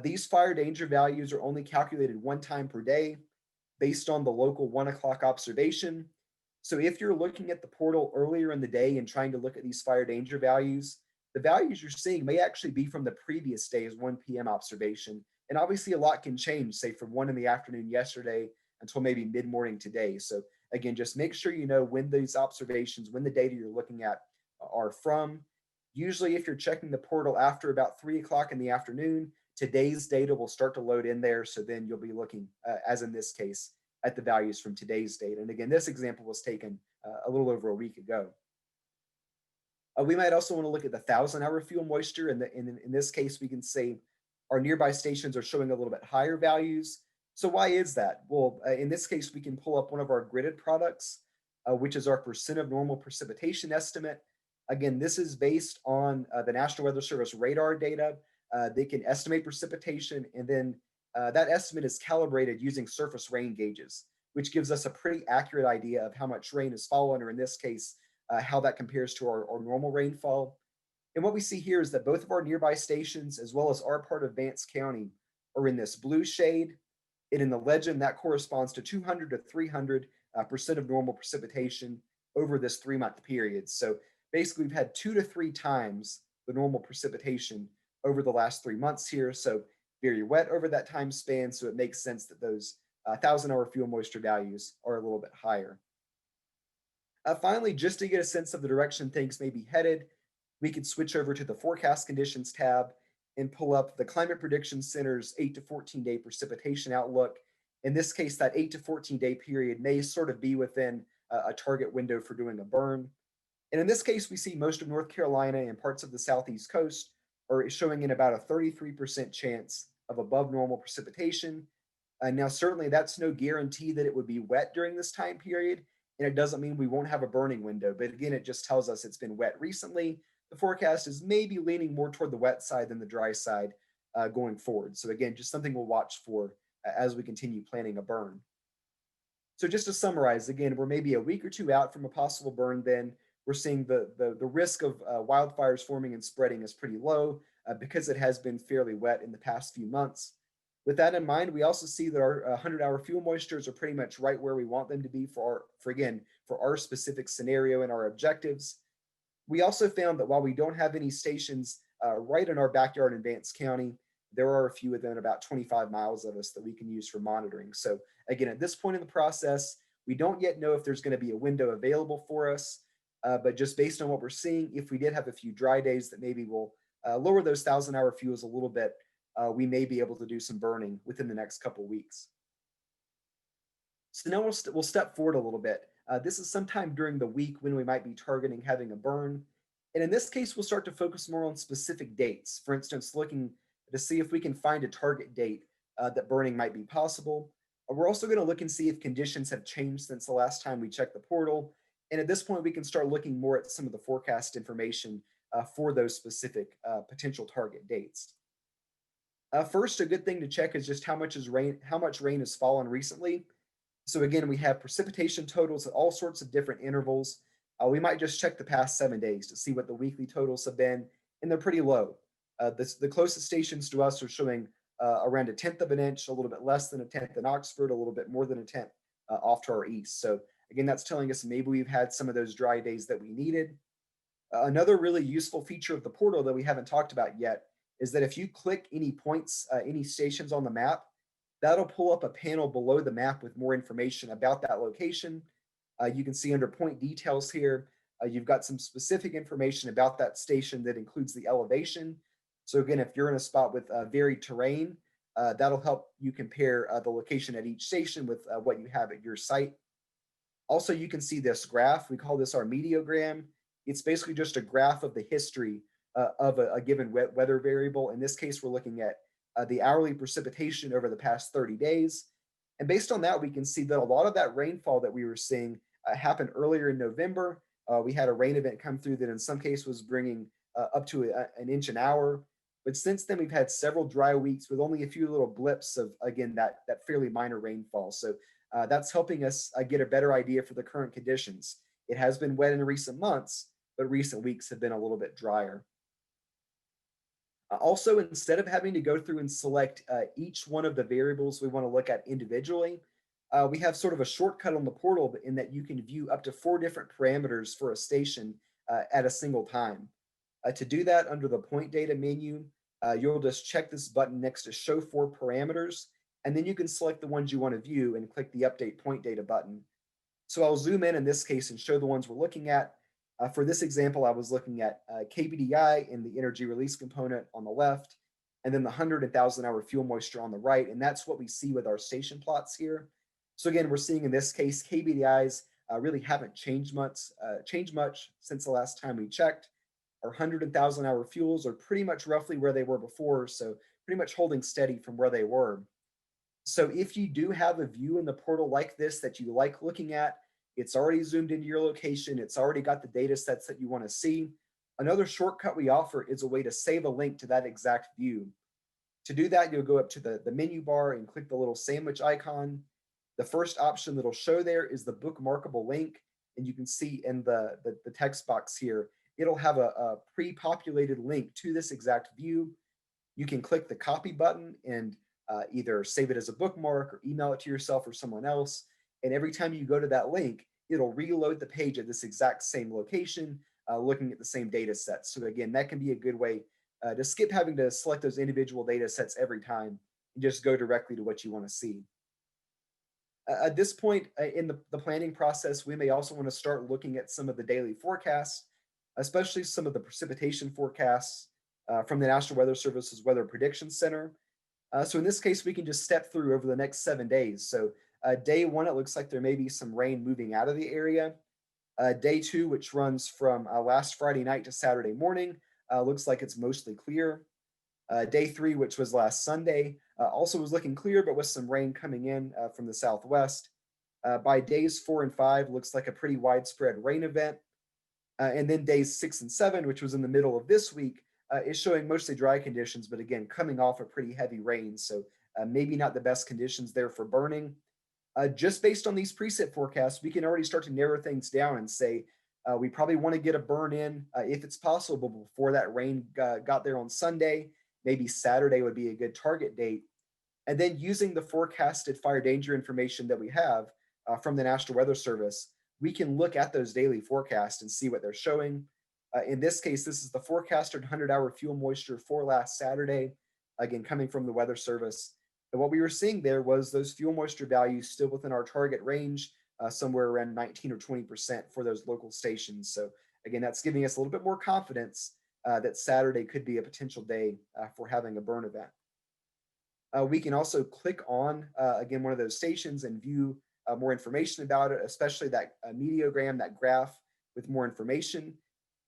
These fire danger values are only calculated one time per day based on the local 1 o'clock observation. So if you're looking at the portal earlier in the day and trying to look at these fire danger values, the values you're seeing may actually be from the previous day's 1 p.m. observation. And obviously a lot can change, say from 1 in the afternoon yesterday until maybe mid-morning today. So again, just make sure you know when these observations, when the data you're looking at are from. Usually if you're checking the portal after about 3 o'clock in the afternoon, today's data will start to load in there. So then you'll be looking, as in this case, at the values from today's data. And again, this example was taken a little over a week ago. We might also want to look at the 1,000-hour fuel moisture. In this case, we can say our nearby stations are showing a little bit higher values. So why is that? Well, in this case, we can pull up one of our gridded products, which is our percent of normal precipitation estimate. Again, this is based on the National Weather Service radar data. They can estimate precipitation, and then that estimate is calibrated using surface rain gauges, which gives us a pretty accurate idea of how much rain has fallen, or in this case, how that compares to our normal rainfall. And what we see here is that both of our nearby stations, as well as our part of Vance County, are in this blue shade. And in the legend, that corresponds to 200 to 300% of normal precipitation over this 3-month period. So basically, we've had 2 to 3 times the normal precipitation over the last 3 months here. So very wet over that time span. So it makes sense that those 1,000-hour fuel moisture values are a little bit higher. Finally, just to get a sense of the direction things may be headed, we could switch over to the forecast conditions tab and pull up the Climate Prediction Center's 8 to 14 day precipitation outlook. In this case, that 8 to 14 day period may sort of be within a target window for doing a burn. And in this case, we see most of North Carolina and parts of the southeast coast are showing in about a 33% chance of above normal precipitation. Now, certainly that's no guarantee that it would be wet during this time period, and it doesn't mean we won't have a burning window. But again, it just tells us it's been wet recently. The forecast is maybe leaning more toward the wet side than the dry side going forward. So again, just something we'll watch for as we continue planning a burn. So just to summarize, again, we're maybe a week or two out from a possible burn. Then we're seeing the risk of wildfires forming and spreading is pretty low because it has been fairly wet in the past few months. With that in mind, we also see that our 100-hour fuel moistures are pretty much right where we want them to be for our specific scenario and our objectives. We also found that while we don't have any stations right in our backyard in Vance County, there are a few within about 25 miles of us that we can use for monitoring. So again, at this point in the process, we don't yet know if there's going to be a window available for us, but just based on what we're seeing, if we did have a few dry days that maybe will lower those 1,000-hour fuels a little bit, we may be able to do some burning within the next couple weeks. So now we'll step forward a little bit. This is sometime during the week when we might be targeting having a burn. And in this case, we'll start to focus more on specific dates. For instance, looking to see if we can find a target date that burning might be possible. We're also going to look and see if conditions have changed since the last time we checked the portal. And at this point, we can start looking more at some of the forecast information for those specific potential target dates. First, a good thing to check is just how much rain has fallen recently. So again, we have precipitation totals at all sorts of different intervals. We might just check the past 7 days to see what the weekly totals have been, and they're pretty low. The closest stations to us are showing around a tenth of an inch, a little bit less than a tenth in Oxford, a little bit more than a tenth off to our east. So again, that's telling us maybe we've had some of those dry days that we needed. Another really useful feature of the portal that we haven't talked about yet is that if you click any points, any stations on the map, that'll pull up a panel below the map with more information about that location. You can see under point details here, you've got some specific information about that station that includes the elevation. So again, if you're in a spot with varied terrain, that'll help you compare the location at each station with what you have at your site. Also, you can see this graph. We call this our meteogram. It's basically just a graph of the history of a given weather variable. In this case, we're looking at the hourly precipitation over the past 30 days. And based on that, we can see that a lot of that rainfall that we were seeing happened earlier in November. We had a rain event come through that in some cases was bringing up to an inch an hour. But since then, we've had several dry weeks with only a few little blips of, again, that fairly minor rainfall. So that's helping us get a better idea for the current conditions. It has been wet in recent months, but recent weeks have been a little bit drier. Also, instead of having to go through and select each one of the variables we want to look at individually, we have sort of a shortcut on the portal in that you can view up to 4 different parameters for a station at a single time. To do that, under the point data menu, you'll just check this button next to show 4 parameters, and then you can select the ones you want to view and click the update point data button. So I'll zoom in this case and show the ones we're looking at. For this example, I was looking at KBDI in the energy release component on the left, and then the 100 and 1,000 hour fuel moisture on the right. And that's what we see with our station plots here. So again, we're seeing in this case, KBDIs really haven't changed much since the last time we checked. Our 100 and 1,000 hour fuels are pretty much roughly where they were before, so pretty much holding steady from where they were. So if you do have a view in the portal like this that you like looking at, it's already zoomed into your location, it's already got the data sets that you want to see. Another shortcut we offer is a way to save a link to that exact view. To do that, you'll go up to the menu bar and click the little sandwich icon. The first option that'll show there is the bookmarkable link, and you can see in the text box here, it'll have a pre-populated link to this exact view. You can click the copy button and either save it as a bookmark or email it to yourself or someone else. And every time you go to that link, it'll reload the page at this exact same location, looking at the same data sets. So again, that can be a good way to skip having to select those individual data sets every time and just go directly to what you want to see. At this point in the planning process, we may also want to start looking at some of the daily forecasts, especially some of the precipitation forecasts from the National Weather Service's Weather Prediction Center. So in this case, we can just step through over the next 7 days. So day 1, it looks like there may be some rain moving out of the area. Day 2, which runs from last Friday night to Saturday morning, looks like it's mostly clear. Day 3, which was last Sunday, also was looking clear, but with some rain coming in from the southwest. By days 4 and 5, looks like a pretty widespread rain event. And then days 6 and 7, which was in the middle of this week, is showing mostly dry conditions, but again, coming off a pretty heavy rain. So maybe not the best conditions there for burning. Just based on these preset forecasts, we can already start to narrow things down and say, we probably want to get a burn in if it's possible before that rain got there on Sunday. Maybe Saturday would be a good target date. And then using the forecasted fire danger information that we have from the National Weather Service, we can look at those daily forecasts and see what they're showing. In this case, this is the forecasted 100-hour fuel moisture for last Saturday, again, coming from the Weather Service. And what we were seeing there was those fuel moisture values still within our target range, somewhere around 19 or 20% for those local stations. So again, that's giving us a little bit more confidence that Saturday could be a potential day for having a burn event. We can also click on, again, one of those stations and view more information about it, especially that meteogram, that graph with more information.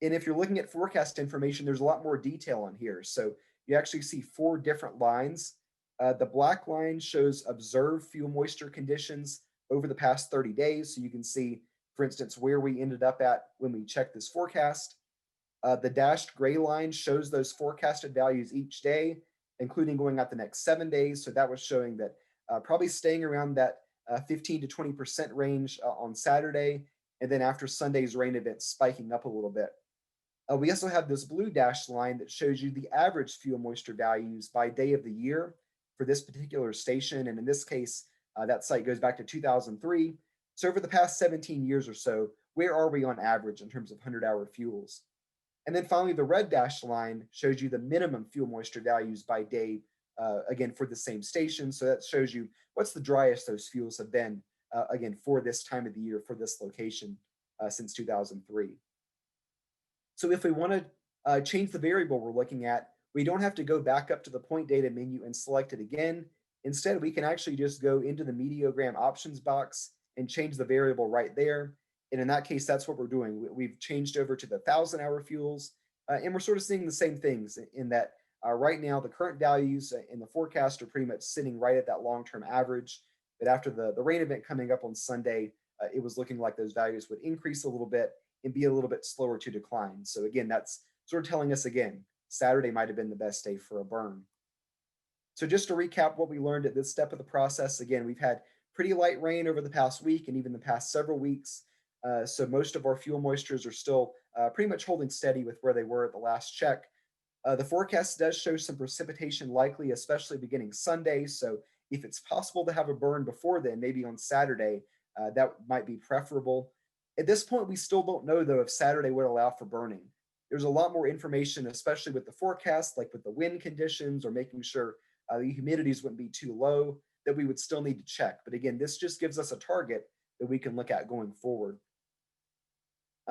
And if you're looking at forecast information, there's a lot more detail on here. So you actually see 4 different lines. The black line shows observed fuel moisture conditions over the past 30 days. So you can see, for instance, where we ended up at when we checked this forecast. The dashed gray line shows those forecasted values each day, including going out the next 7 days. So that was showing that probably staying around that 15 to 20% range on Saturday. And then after Sunday's rain event, spiking up a little bit. We also have this blue dashed line that shows you the average fuel moisture values by day of the year for this particular station. And in this case, that site goes back to 2003. So over the past 17 years or so, where are we on average in terms of 100-hour fuels? And then finally, the red dashed line shows you the minimum fuel moisture values by day, again, for the same station. So that shows you what's the driest those fuels have been, again, for this time of the year, for this location since 2003. So if we want to change the variable we're looking at, we don't have to go back up to the point data menu and select it again. Instead, we can actually just go into the Meteogram options box and change the variable right there. And in that case, that's what we're doing. We've changed over to the 1,000-hour fuels, and we're sort of seeing the same things in that right now the current values in the forecast are pretty much sitting right at that long-term average. But after the rain event coming up on Sunday, it was looking like those values would increase a little bit and be a little bit slower to decline. So again, that's sort of telling us again, Saturday might have been the best day for a burn. So just to recap what we learned at this step of the process, again, we've had pretty light rain over the past week and even the past several weeks. So most of our fuel moistures are still pretty much holding steady with where they were at the last check. The forecast does show some precipitation likely, especially beginning Sunday. So if it's possible to have a burn before then, maybe on Saturday, that might be preferable. At this point, we still don't know, though, if Saturday would allow for burning. There's a lot more information, especially with the forecast, like with the wind conditions or making sure the humidities wouldn't be too low, that we would still need to check. But again, this just gives us a target that we can look at going forward.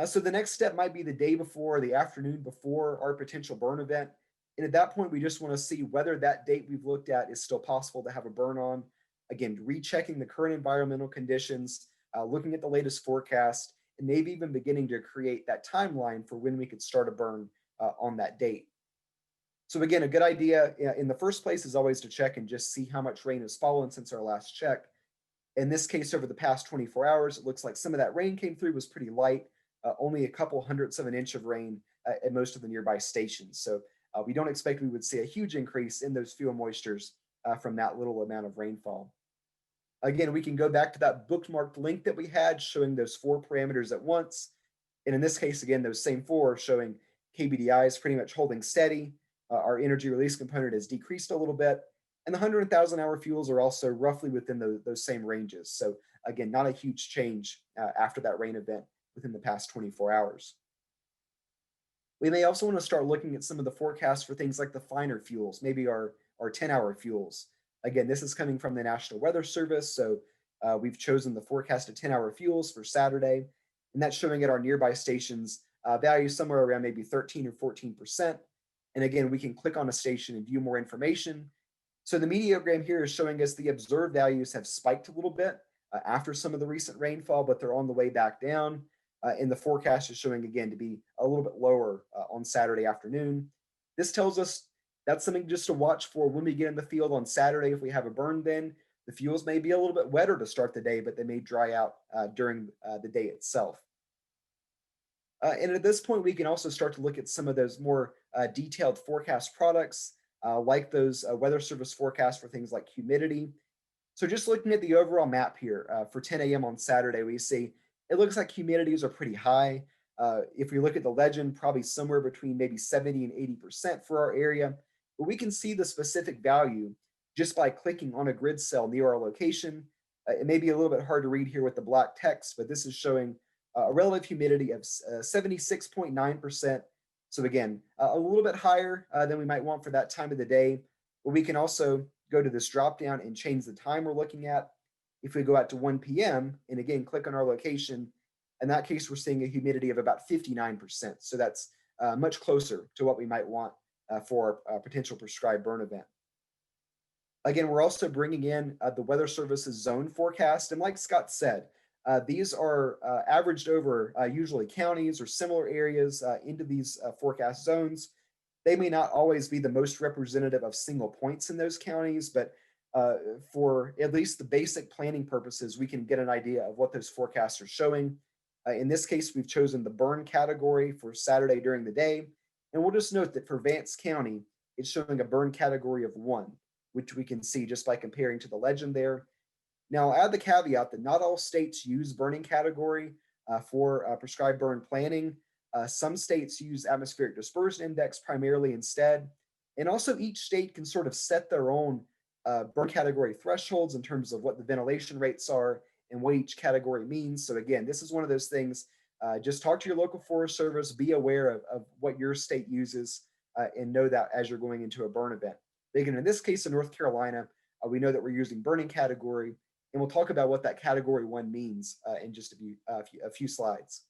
So the next step might be the day before, the afternoon before our potential burn event. And at that point, we just want to see whether that date we've looked at is still possible to have a burn on. Again, rechecking the current environmental conditions, looking at the latest forecast, and maybe even beginning to create that timeline for when we could start a burn on that date. So again, a good idea in the first place is always to check and just see how much rain has fallen since our last check. In this case, over the past 24 hours, it looks like some of that rain came through, was pretty light, only a couple hundredths of an inch of rain at most of the nearby stations. So we don't expect we would see a huge increase in those fuel moistures from that little amount of rainfall. Again, we can go back to that bookmarked link that we had showing those 4 parameters at once. And in this case, again, those same 4 showing KBDI is pretty much holding steady. Our energy release component has decreased a little bit. And the 100,000-hour fuels are also roughly within those same ranges. So again, not a huge change after that rain event within the past 24 hours. We may also want to start looking at some of the forecasts for things like the finer fuels, maybe our 10-hour fuels. Again, this is coming from the National Weather Service. So we've chosen the forecasted 10-hour fuels for Saturday, and that's showing at our nearby stations values somewhere around maybe 13 or 14%. And again, we can click on a station and view more information. So the Meteogram here is showing us the observed values have spiked a little bit after some of the recent rainfall, but they're on the way back down. And the forecast is showing again to be a little bit lower on Saturday afternoon. This tells us that's something just to watch for when we get in the field on Saturday. If we have a burn, then the fuels may be a little bit wetter to start the day, but they may dry out during the day itself. And at this point, we can also start to look at some of those more detailed forecast products, like those Weather Service forecasts for things like humidity. So just looking at the overall map here for 10 a.m. on Saturday, we see it looks like humidities are pretty high. If we look at the legend, probably somewhere between maybe 70 and 80% for our area. But we can see the specific value just by clicking on a grid cell near our location. It may be a little bit hard to read here with the black text, but this is showing a relative humidity of 76.9%. So again, a little bit higher than we might want for that time of the day. But we can also go to this drop down and change the time we're looking at. If we go out to 1 p.m. and again, click on our location, in that case, we're seeing a humidity of about 59%. So that's much closer to what we might want for a potential prescribed burn event. Again, we're also bringing in the Weather Service's zone forecast. And like Scott said, these are averaged over usually counties or similar areas into these forecast zones. They may not always be the most representative of single points in those counties, but uh, for at least the basic planning purposes, we can get an idea of what those forecasts are showing. In this case, we've chosen the burn category for Saturday during the day. And we'll just note that for Vance County, it's showing a burn category of 1, which we can see just by comparing to the legend there. Now, I'll add the caveat that not all states use burning category for prescribed burn planning. Some states use atmospheric dispersion index primarily instead. And also each state can sort of set their own burn category thresholds in terms of what the ventilation rates are and what each category means. So again, this is one of those things, just talk to your local Forest Service, be aware of what your state uses, and know that as you're going into a burn event. Again, in this case in North Carolina, we know that we're using burning category, and we'll talk about what that category 1 means in just a few slides.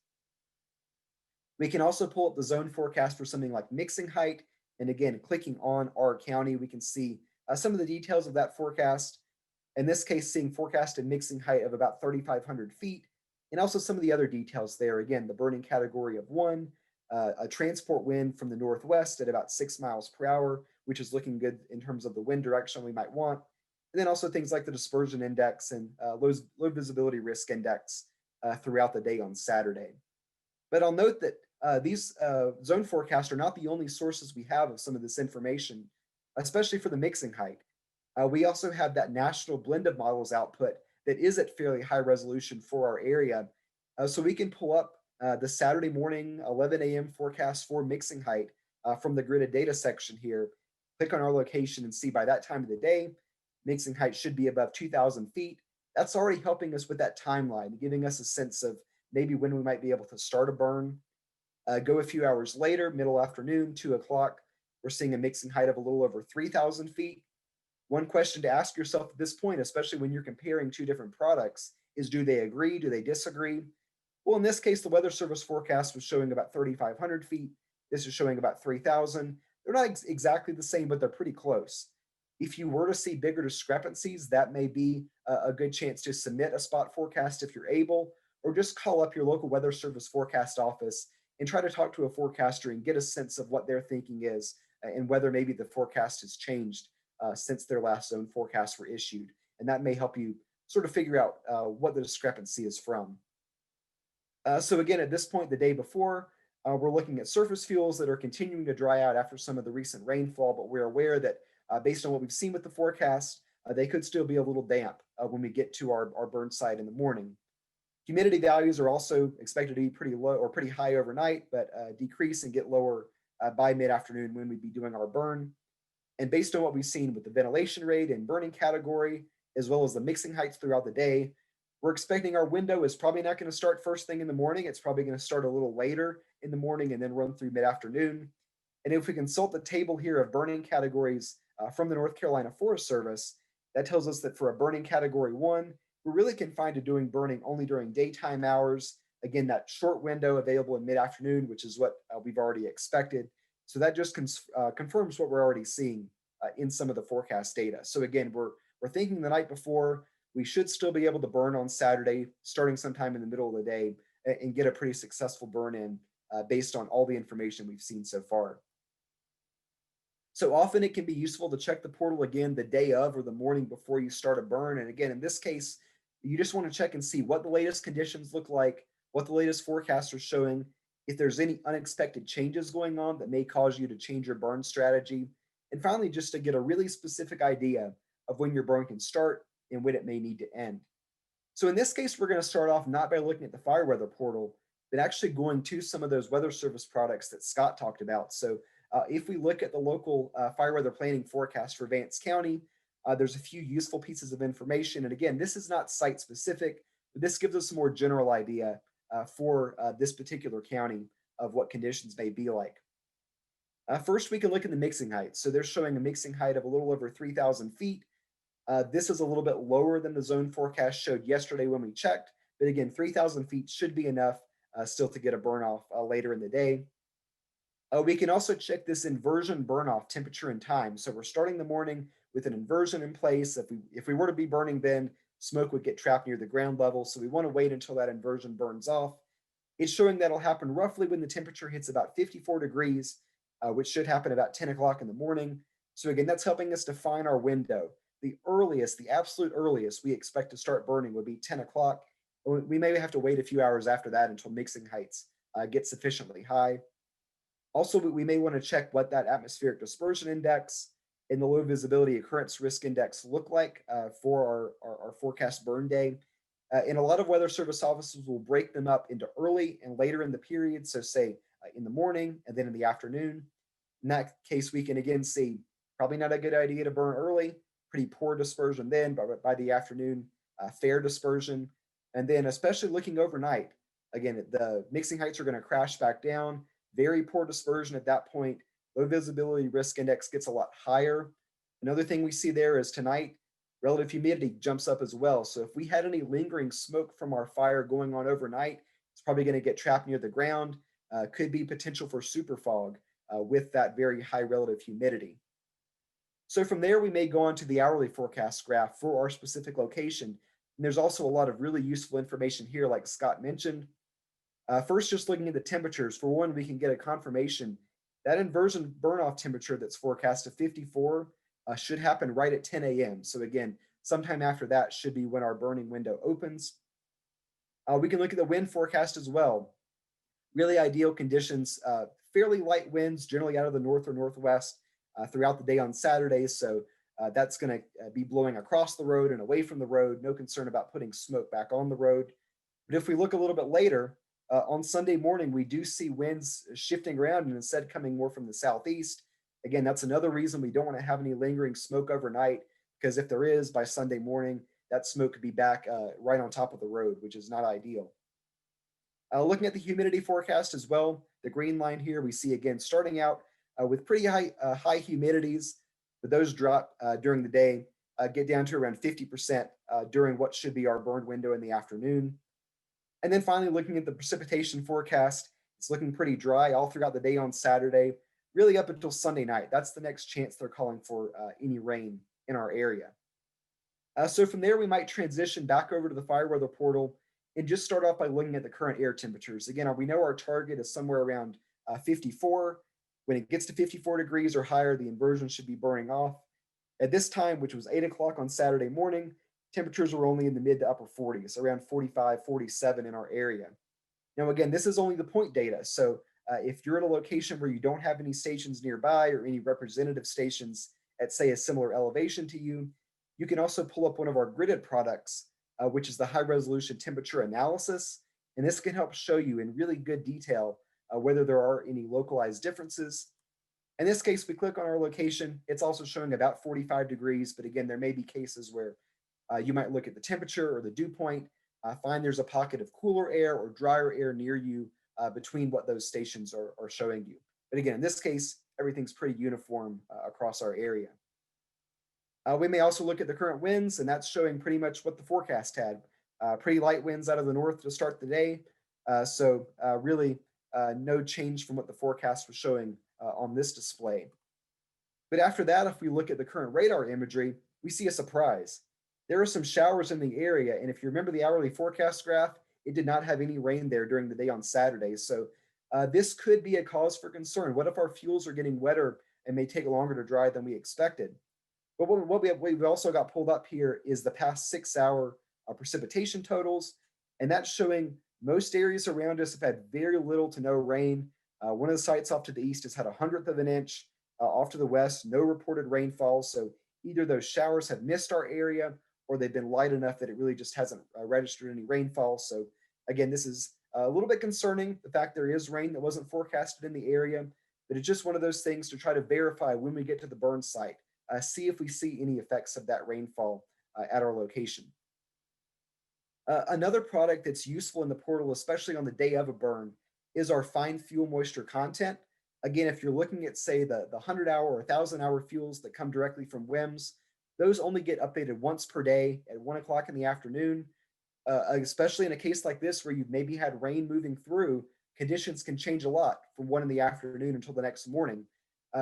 We can also pull up the zone forecast for something like mixing height. And again, clicking on our county, we can see some of the details of that forecast. In this case, seeing forecasted mixing height of about 3,500 feet, and also some of the other details there. Again, the burning category of 1, a transport wind from the northwest at about 6 miles per hour, which is looking good in terms of the wind direction we might want. And then also things like the dispersion index and low visibility risk index throughout the day on Saturday. But I'll note that these zone forecasts are not the only sources we have of some of this information, especially for the mixing height. We also have that national blend of models output that is at fairly high resolution for our area. So we can pull up the Saturday morning 11 a.m. forecast for mixing height from the gridded data section here. Click on our location and see by that time of the day, mixing height should be above 2,000 feet. That's already helping us with that timeline, giving us a sense of maybe when we might be able to start a burn. Go a few hours later, middle afternoon, 2 o'clock, we're seeing a mixing height of a little over 3,000 feet. One question to ask yourself at this point, especially when you're comparing 2 different products, is do they agree? Do they disagree? Well, in this case, the Weather Service forecast was showing about 3,500 feet. This is showing about 3,000. They're not exactly the same, but they're pretty close. If you were to see bigger discrepancies, that may be a good chance to submit a spot forecast if you're able, or just call up your local Weather Service forecast office and try to talk to a forecaster and get a sense of what their thinking is and whether maybe the forecast has changed since their last zone forecasts were issued. And that may help you sort of figure out what the discrepancy is from. So again, at this point, the day before, we're looking at surface fuels that are continuing to dry out after some of the recent rainfall, but we're aware that based on what we've seen with the forecast, they could still be a little damp when we get to our burn site in the morning. Humidity values are also expected to be pretty low or pretty high overnight, but decrease and get lower by mid-afternoon when we'd be doing our burn. And based on what we've seen with the ventilation rate and burning category, as well as the mixing heights throughout the day, we're expecting our window is probably not going to start first thing in the morning. It's probably going to start a little later in the morning and then run through mid-afternoon. And if we consult the table here of burning categories from the North Carolina Forest Service, that tells us that for a burning category 1, we're really confined to doing burning only during daytime hours. Again, that short window available in mid-afternoon, which is what we've already expected. So that just confirms what we're already seeing in some of the forecast data. So again, we're thinking the night before, we should still be able to burn on Saturday, starting sometime in the middle of the day, and get a pretty successful burn in based on all the information we've seen so far. So often it can be useful to check the portal again the day of or the morning before you start a burn. And again, in this case, you just want to check and see what the latest conditions look like, what the latest forecasts are showing, if there's any unexpected changes going on that may cause you to change your burn strategy. And finally, just to get a really specific idea of when your burn can start and when it may need to end. So in this case, we're going to start off not by looking at the fire weather portal, but actually going to some of those weather service products that Scott talked about. So if we look at the local fire weather planning forecast for Vance County, there's a few useful pieces of information. And again, this is not site specific, but this gives us a more general idea for this particular county of what conditions may be like. First, we can look at the mixing height. So they're showing a mixing height of a little over 3,000 feet. This is a little bit lower than the zone forecast showed yesterday when we checked. But again, 3,000 feet should be enough still to get a burn off later in the day. We can also check this inversion burn off temperature and time. So we're starting the morning with an inversion in place. If we were to be burning, then smoke would get trapped near the ground level. So we want to wait until that inversion burns off. It's showing that'll happen roughly when the temperature hits about 54 degrees. which should happen about 10 o'clock in the morning. So again, that's helping us define our window. The earliest, the absolute earliest we expect to start burning would be 10 o'clock. We may have to wait a few hours after that until mixing heights get sufficiently high. Also, we may want to check what that atmospheric dispersion index and the low visibility occurrence risk index look like for our forecast burn day. And a lot of weather service offices will break them up into early and later in the period. So say in the morning and then in the afternoon. In that case, we can again see probably not a good idea to burn early, pretty poor dispersion then, but by the afternoon, fair dispersion. And then especially looking overnight, again, the mixing heights are going to crash back down, very poor dispersion at that point. Low visibility risk index gets a lot higher. Another thing we see there is tonight, relative humidity jumps up as well. So if we had any lingering smoke from our fire going on overnight, it's probably going to get trapped near the ground. Could be potential for super fog with that very high relative humidity. So from there, we may go on to the hourly forecast graph for our specific location. And there's also a lot of really useful information here, like Scott mentioned. First, just looking at the temperatures. For one, we can get a confirmation that inversion burn-off temperature that's forecast to 54 should happen right at 10 a.m. So again, sometime after that should be when our burning window opens. We can look at the wind forecast as well. Really ideal conditions, fairly light winds, generally out of the north or northwest throughout the day on Saturdays. So that's going to be blowing across the road and away from the road. No concern about putting smoke back on the road. But if we look a little bit later, on Sunday morning, we do see winds shifting around and instead coming more from the southeast. Again, that's another reason we don't want to have any lingering smoke overnight, because if there is, by Sunday morning, that smoke could be back right on top of the road, which is not ideal. Looking at the humidity forecast as well, the green line here, we see again starting out with pretty high humidities, but those drop during the day, get down to around 50% during what should be our burn window in the afternoon. And then finally, looking at the precipitation forecast, it's looking pretty dry all throughout the day on Saturday, really up until Sunday night. That's the next chance they're calling for any rain in our area. So from there, we might transition back over to the fire weather portal and just start off by looking at the current air temperatures. Again, we know our target is somewhere around 54. When it gets to 54 degrees or higher, the inversion should be burning off. At this time, which was 8 o'clock on Saturday morning, temperatures were only in the mid to upper 40s, around 45, 47 in our area. Now, again, this is only the point data. So if you're in a location where you don't have any stations nearby or any representative stations at, say, a similar elevation to you, you can also pull up one of our gridded products, which is the high resolution temperature analysis. And this can help show you in really good detail whether there are any localized differences. In this case, we click on our location. It's also showing about 45 degrees, but again, there may be cases where you might look at the temperature or the dew point, find there's a pocket of cooler air or drier air near you between what those stations are showing you. But again, in this case, everything's pretty uniform across our area. We may also look at the current winds, and that's showing pretty much what the forecast had. Pretty light winds out of the north to start the day. So really no change from what the forecast was showing on this display. But after that, if we look at the current radar imagery, we see a surprise. There are some showers in the area, and if you remember the hourly forecast graph, it did not have any rain there during the day on Saturdays. So this could be a cause for concern. What if our fuels are getting wetter and may take longer to dry than we expected? But what we've also got pulled up here is the past 6 hour precipitation totals, and that's showing most areas around us have had very little to no rain. One of the sites off to the east has had 1/100 of an inch. Off to the west, no reported rainfall. So either those showers have missed our area or they've been light enough that it really just hasn't registered any rainfall. So again, this is a little bit concerning, the fact there is rain that wasn't forecasted in the area, but it's just one of those things to try to verify when we get to the burn site, see if we see any effects of that rainfall at our location. Another product that's useful in the portal, especially on the day of a burn, is our fine fuel moisture content. Again, if you're looking at, say, the 100-hour or 1,000-hour fuels that come directly from WIMS, those only get updated once per day at 1 o'clock in the afternoon. Especially in a case like this where you've maybe had rain moving through, conditions can change a lot from 1 in the afternoon until the next morning.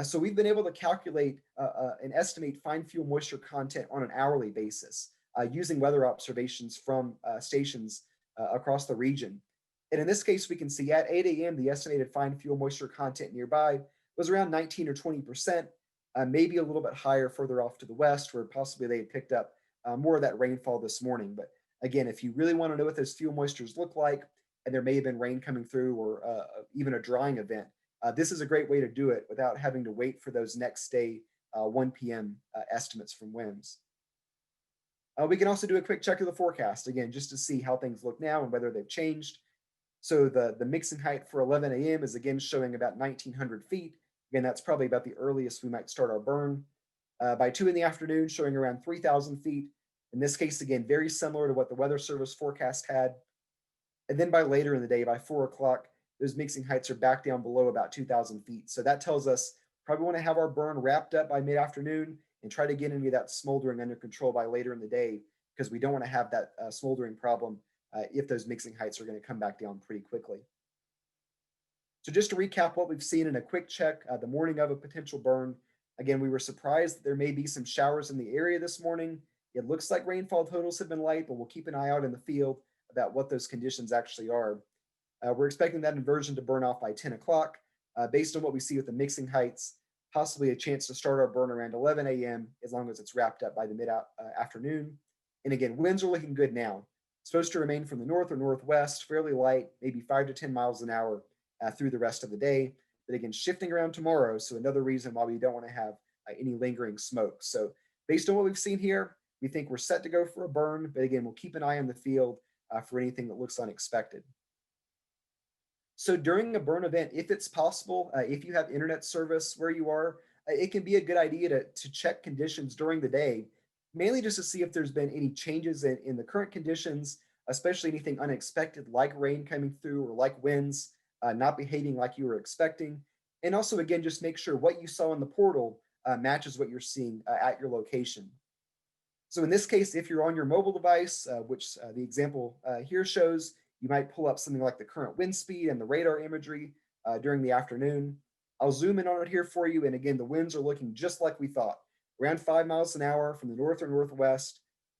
So we've been able to calculate and estimate fine fuel moisture content on an hourly basis using weather observations from stations across the region. And in this case, we can see at 8 a.m. the estimated fine fuel moisture content nearby was around 19 or 20%, maybe a little bit higher further off to the west, where possibly they had picked up more of that rainfall this morning. But again, if you really want to know what those fuel moistures look like, and there may have been rain coming through or even a drying event, this is a great way to do it without having to wait for those next day 1 p.m. Estimates from winds. We can also do a quick check of the forecast, again, just to see how things look now and whether they've changed. So the mixing height for 11 a.m. is again showing about 1,900 feet. Again, that's probably about the earliest we might start our burn. By 2 in the afternoon, showing around 3,000 feet. In this case, again, very similar to what the Weather Service forecast had. And then by later in the day, by 4 o'clock, those mixing heights are back down below about 2,000 feet. So that tells us probably want to have our burn wrapped up by mid-afternoon and try to get any of that smoldering under control by later in the day, because we don't want to have that smoldering problem if those mixing heights are going to come back down pretty quickly. So just to recap what we've seen in a quick check, the morning of a potential burn, again, we were surprised that there may be some showers in the area this morning. It looks like rainfall totals have been light, but we'll keep an eye out in the field about what those conditions actually are. We're expecting that inversion to burn off by 10 o'clock. Based on what we see with the mixing heights, possibly a chance to start our burn around 11 a.m. as long as it's wrapped up by the mid-afternoon. And again, winds are looking good now. Supposed to remain from the north or northwest, fairly light, maybe 5 to 10 miles an hour through the rest of the day. But again, shifting around tomorrow, so another reason why we don't want to have any lingering smoke. So based on what we've seen here, we think we're set to go for a burn. But again, we'll keep an eye on the field for anything that looks unexpected. So during a burn event, if it's possible, if you have internet service where you are, it can be a good idea to check conditions during the day, mainly just to see if there's been any changes in the current conditions, especially anything unexpected like rain coming through or like winds not behaving like you were expecting. And also, again, just make sure what you saw in the portal matches what you're seeing at your location. So in this case, if you're on your mobile device, which the example here shows, you might pull up something like the current wind speed and the radar imagery during the afternoon. I'll zoom in on it here for you. And again, the winds are looking just like we thought, around 5 miles an hour from the north or northwest.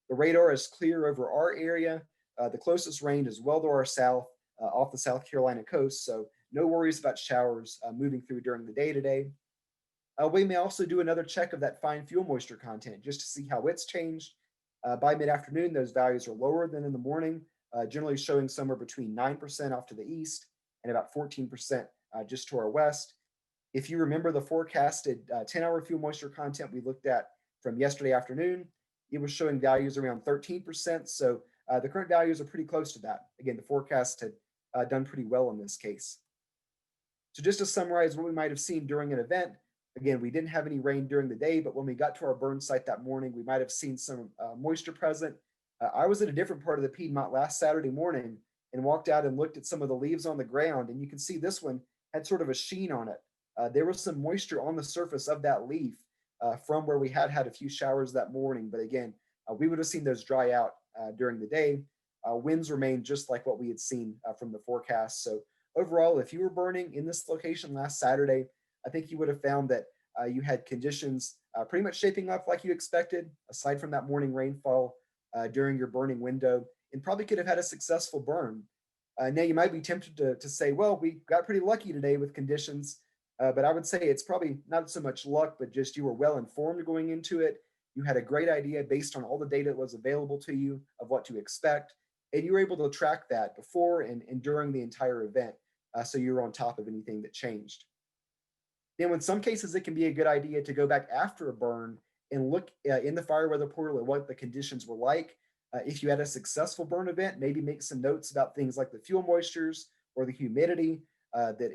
The radar is clear over our area. The closest range is well to our south off the South Carolina coast. So no worries about showers moving through during the day today. We may also do another check of that fine fuel moisture content just to see how it's changed. By mid-afternoon, those values are lower than in the morning, generally showing somewhere between 9% off to the east and about 14% just to our west. If you remember the forecasted 10-hour fuel moisture content we looked at from yesterday afternoon, it was showing values around 13%. So the current values are pretty close to that. Again, the forecast had done pretty well in this case. So just to summarize what we might have seen during an event, again, we didn't have any rain during the day, but when we got to our burn site that morning, we might have seen some moisture present. I was at a different part of the Piedmont last Saturday morning and walked out and looked at some of the leaves on the ground, and you can see this one had sort of a sheen on it. There was some moisture on the surface of that leaf from where we had a few showers that morning. But again, we would have seen those dry out during the day. Winds remained just like what we had seen from the forecast. So overall, if you were burning in this location last Saturday, I think you would have found that you had conditions pretty much shaping up like you expected, aside from that morning rainfall during your burning window, and probably could have had a successful burn. Now you might be tempted to say, well, we got pretty lucky today with conditions, but I would say it's probably not so much luck, but just you were well informed going into it. You had a great idea based on all the data that was available to you of what to expect, and you were able to track that before and during the entire event, so you were on top of anything that changed. Now, in some cases, it can be a good idea to go back after a burn and look in the fire weather portal at what the conditions were like. If you had a successful burn event, maybe make some notes about things like the fuel moistures or the humidity, that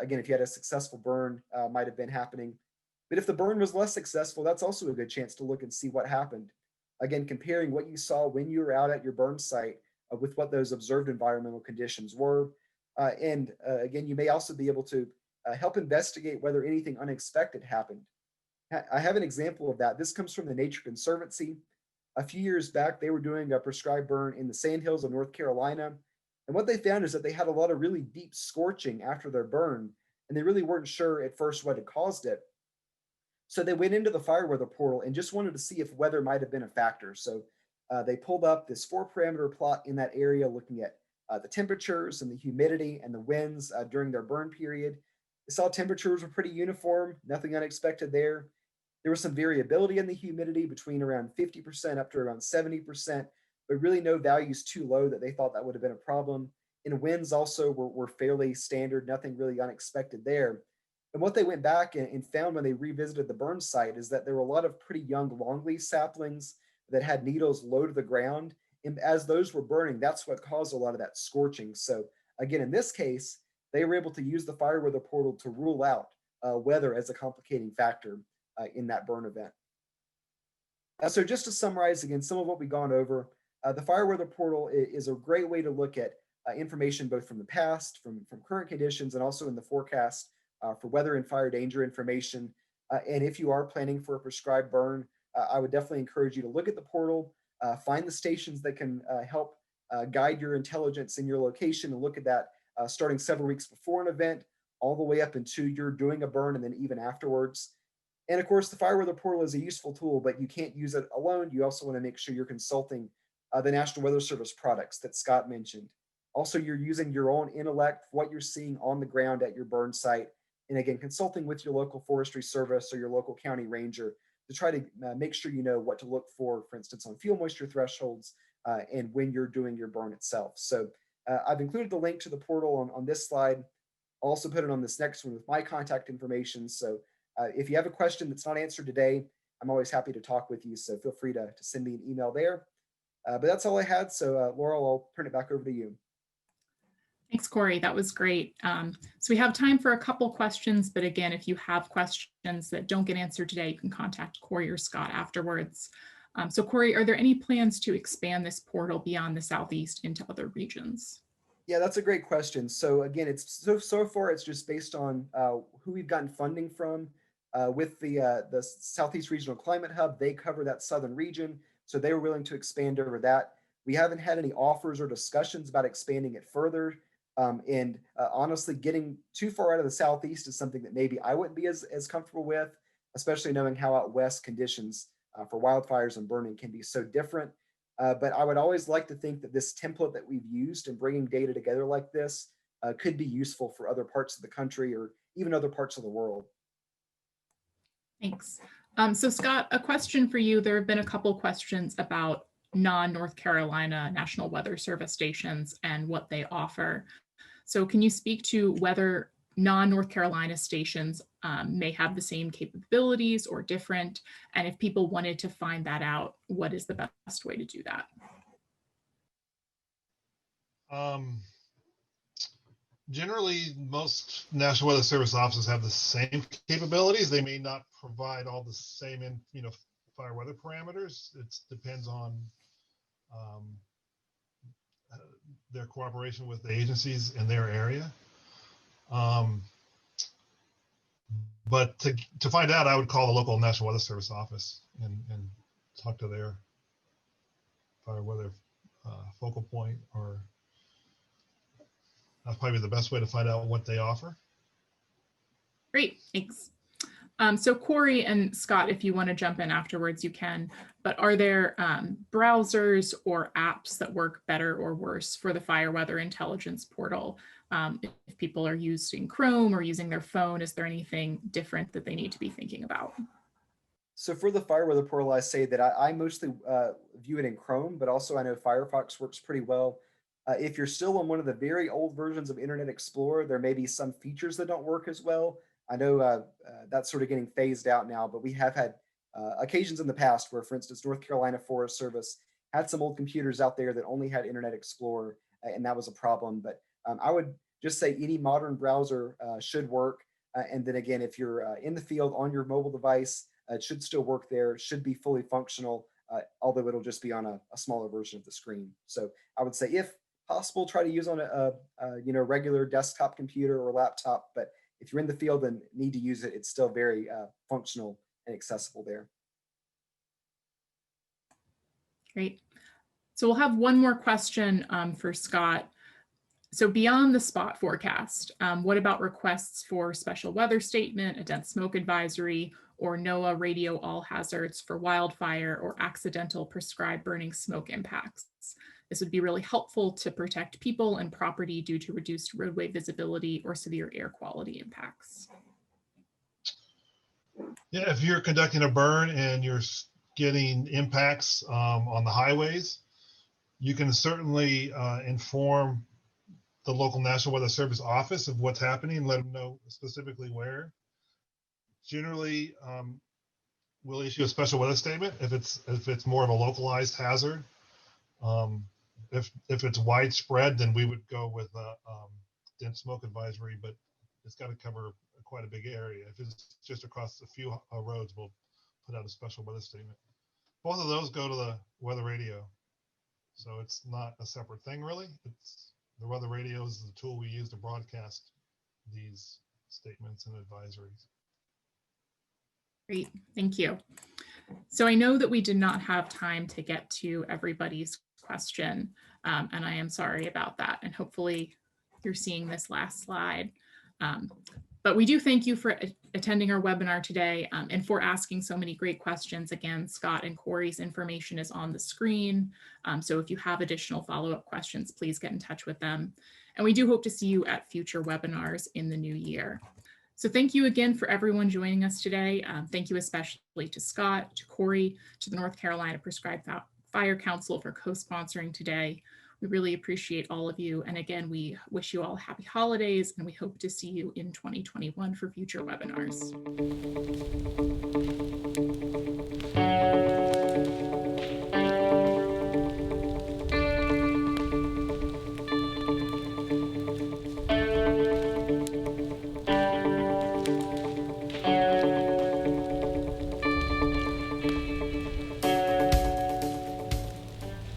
again, if you had a successful burn, might have been happening. But if the burn was less successful, that's also a good chance to look and see what happened. Again, comparing what you saw when you were out at your burn site with what those observed environmental conditions were. And again, you may also be able to help investigate whether anything unexpected happened. I have an example of that. This comes from the Nature Conservancy. A few years back, they were doing a prescribed burn in the Sandhills of North Carolina. And what they found is that they had a lot of really deep scorching after their burn, and they really weren't sure at first what had caused it. So they went into the fire weather portal and just wanted to see if weather might have been a factor. So they pulled up this 4-parameter plot in that area looking at the temperatures and the humidity and the winds during their burn period. We saw temperatures were pretty uniform, nothing unexpected there. There was some variability in the humidity between around 50% up to around 70%, but really no values too low that they thought that would have been a problem. And winds also were fairly standard, nothing really unexpected there. And what they went back and found when they revisited the burn site is that there were a lot of pretty young longleaf saplings that had needles low to the ground. And as those were burning, that's what caused a lot of that scorching. So again, in this case, they were able to use the fire weather portal to rule out weather as a complicating factor in that burn event. So just to summarize again, some of what we've gone over, the fire weather portal is a great way to look at information both from the past, from current conditions, and also in the forecast for weather and fire danger information. And if you are planning for a prescribed burn, I would definitely encourage you to look at the portal, find the stations that can help guide your intelligence in your location, and look at that starting several weeks before an event, all the way up into you're doing a burn and then even afterwards. And of course, the fire weather portal is a useful tool, but you can't use it alone. You also want to make sure you're consulting the National Weather Service products that Scott mentioned. Also, you're using your own intellect, what you're seeing on the ground at your burn site. And again, consulting with your local forestry service or your local county ranger to try to make sure you know what to look for instance, on fuel moisture thresholds and when you're doing your burn itself. So I've included the link to the portal on this slide. I'll also put it on this next one with my contact information. So if you have a question that's not answered today, I'm always happy to talk with you. So feel free to send me an email there. But that's all I had. So Laurel, I'll turn it back over to you. Thanks, Corey. That was great. So we have time for a couple questions, but again, if you have questions that don't get answered today, you can contact Corey or Scott afterwards. So Corey, are there any plans to expand this portal beyond the Southeast into other regions? Yeah, that's a great question. So again, it's so far it's just based on who we've gotten funding from. With the Southeast Regional Climate Hub, they cover that southern region, so they were willing to expand over that. We haven't had any offers or discussions about expanding it further. And honestly, getting too far out of the Southeast is something that maybe I wouldn't be as comfortable with, especially knowing how out West conditions for wildfires and burning can be so different. But I would always like to think that this template that we've used in bringing data together like this could be useful for other parts of the country or even other parts of the world. Thanks. So Scott, a question for you. There have been a couple questions about non-North Carolina National Weather Service stations and what they offer. So can you speak to whether non-North Carolina stations may have the same capabilities or different? And if people wanted to find that out, what is the best way to do that? Generally, most National Weather Service offices have the same capabilities. They may not provide all the same, fire weather parameters. It depends on their cooperation with the agencies in their area. But to find out, I would call the local National Weather Service office and talk to their fire weather focal point, or that's probably the best way to find out what they offer. Great, thanks. So Corey and Scott, if you want to jump in afterwards, you can, but are there browsers or apps that work better or worse for the fire weather intelligence portal? If people are using Chrome or using their phone, is there anything different that they need to be thinking about? So for the fire weather portal, I say that I mostly view it in Chrome, but also I know Firefox works pretty well. If you're still on one of the very old versions of Internet Explorer, there may be some features that don't work as well. I know that's sort of getting phased out now, but we have had occasions in the past where, for instance, North Carolina Forest Service had some old computers out there that only had Internet Explorer, and that was a problem. But I would just say any modern browser should work. And then again, if you're in the field on your mobile device, it should still work there, should be fully functional, although it'll just be on a smaller version of the screen. So I would say, if possible, try to use on a regular desktop computer or laptop. But if you're in the field and need to use it, it's still very functional and accessible there. Great. So we'll have one more question for Scott. So beyond the spot forecast, what about requests for special weather statement, a dense smoke advisory, or NOAA radio all hazards for wildfire or accidental prescribed burning smoke impacts? This would be really helpful to protect people and property due to reduced roadway visibility or severe air quality impacts. Yeah, if you're conducting a burn and you're getting impacts on the highways, you can certainly inform the local National Weather Service office of what's happening and let them know specifically where. Generally, we'll issue a special weather statement if it's more of a localized hazard. If it's widespread, then we would go with a dense smoke advisory, but it's got to cover quite a big area. If it's just across a few roads, we'll put out a special weather statement. Both of those go to the weather radio, so it's not a separate thing really. It's the weather radio is the tool we use to broadcast these statements and advisories. Great, thank you. So I know that we did not have time to get to everybody's question, and I am sorry about that. And hopefully you're seeing this last slide. But we do thank you for attending our webinar today and for asking so many great questions. Again, Scott and Corey's information is on the screen. So if you have additional follow-up questions, please get in touch with them. And we do hope to see you at future webinars in the new year. So thank you again for everyone joining us today. Thank you especially to Scott, to Corey, to the North Carolina Prescribed Fire Council for co-sponsoring today. We really appreciate all of you. And again, we wish you all happy holidays and we hope to see you in 2021 for future webinars.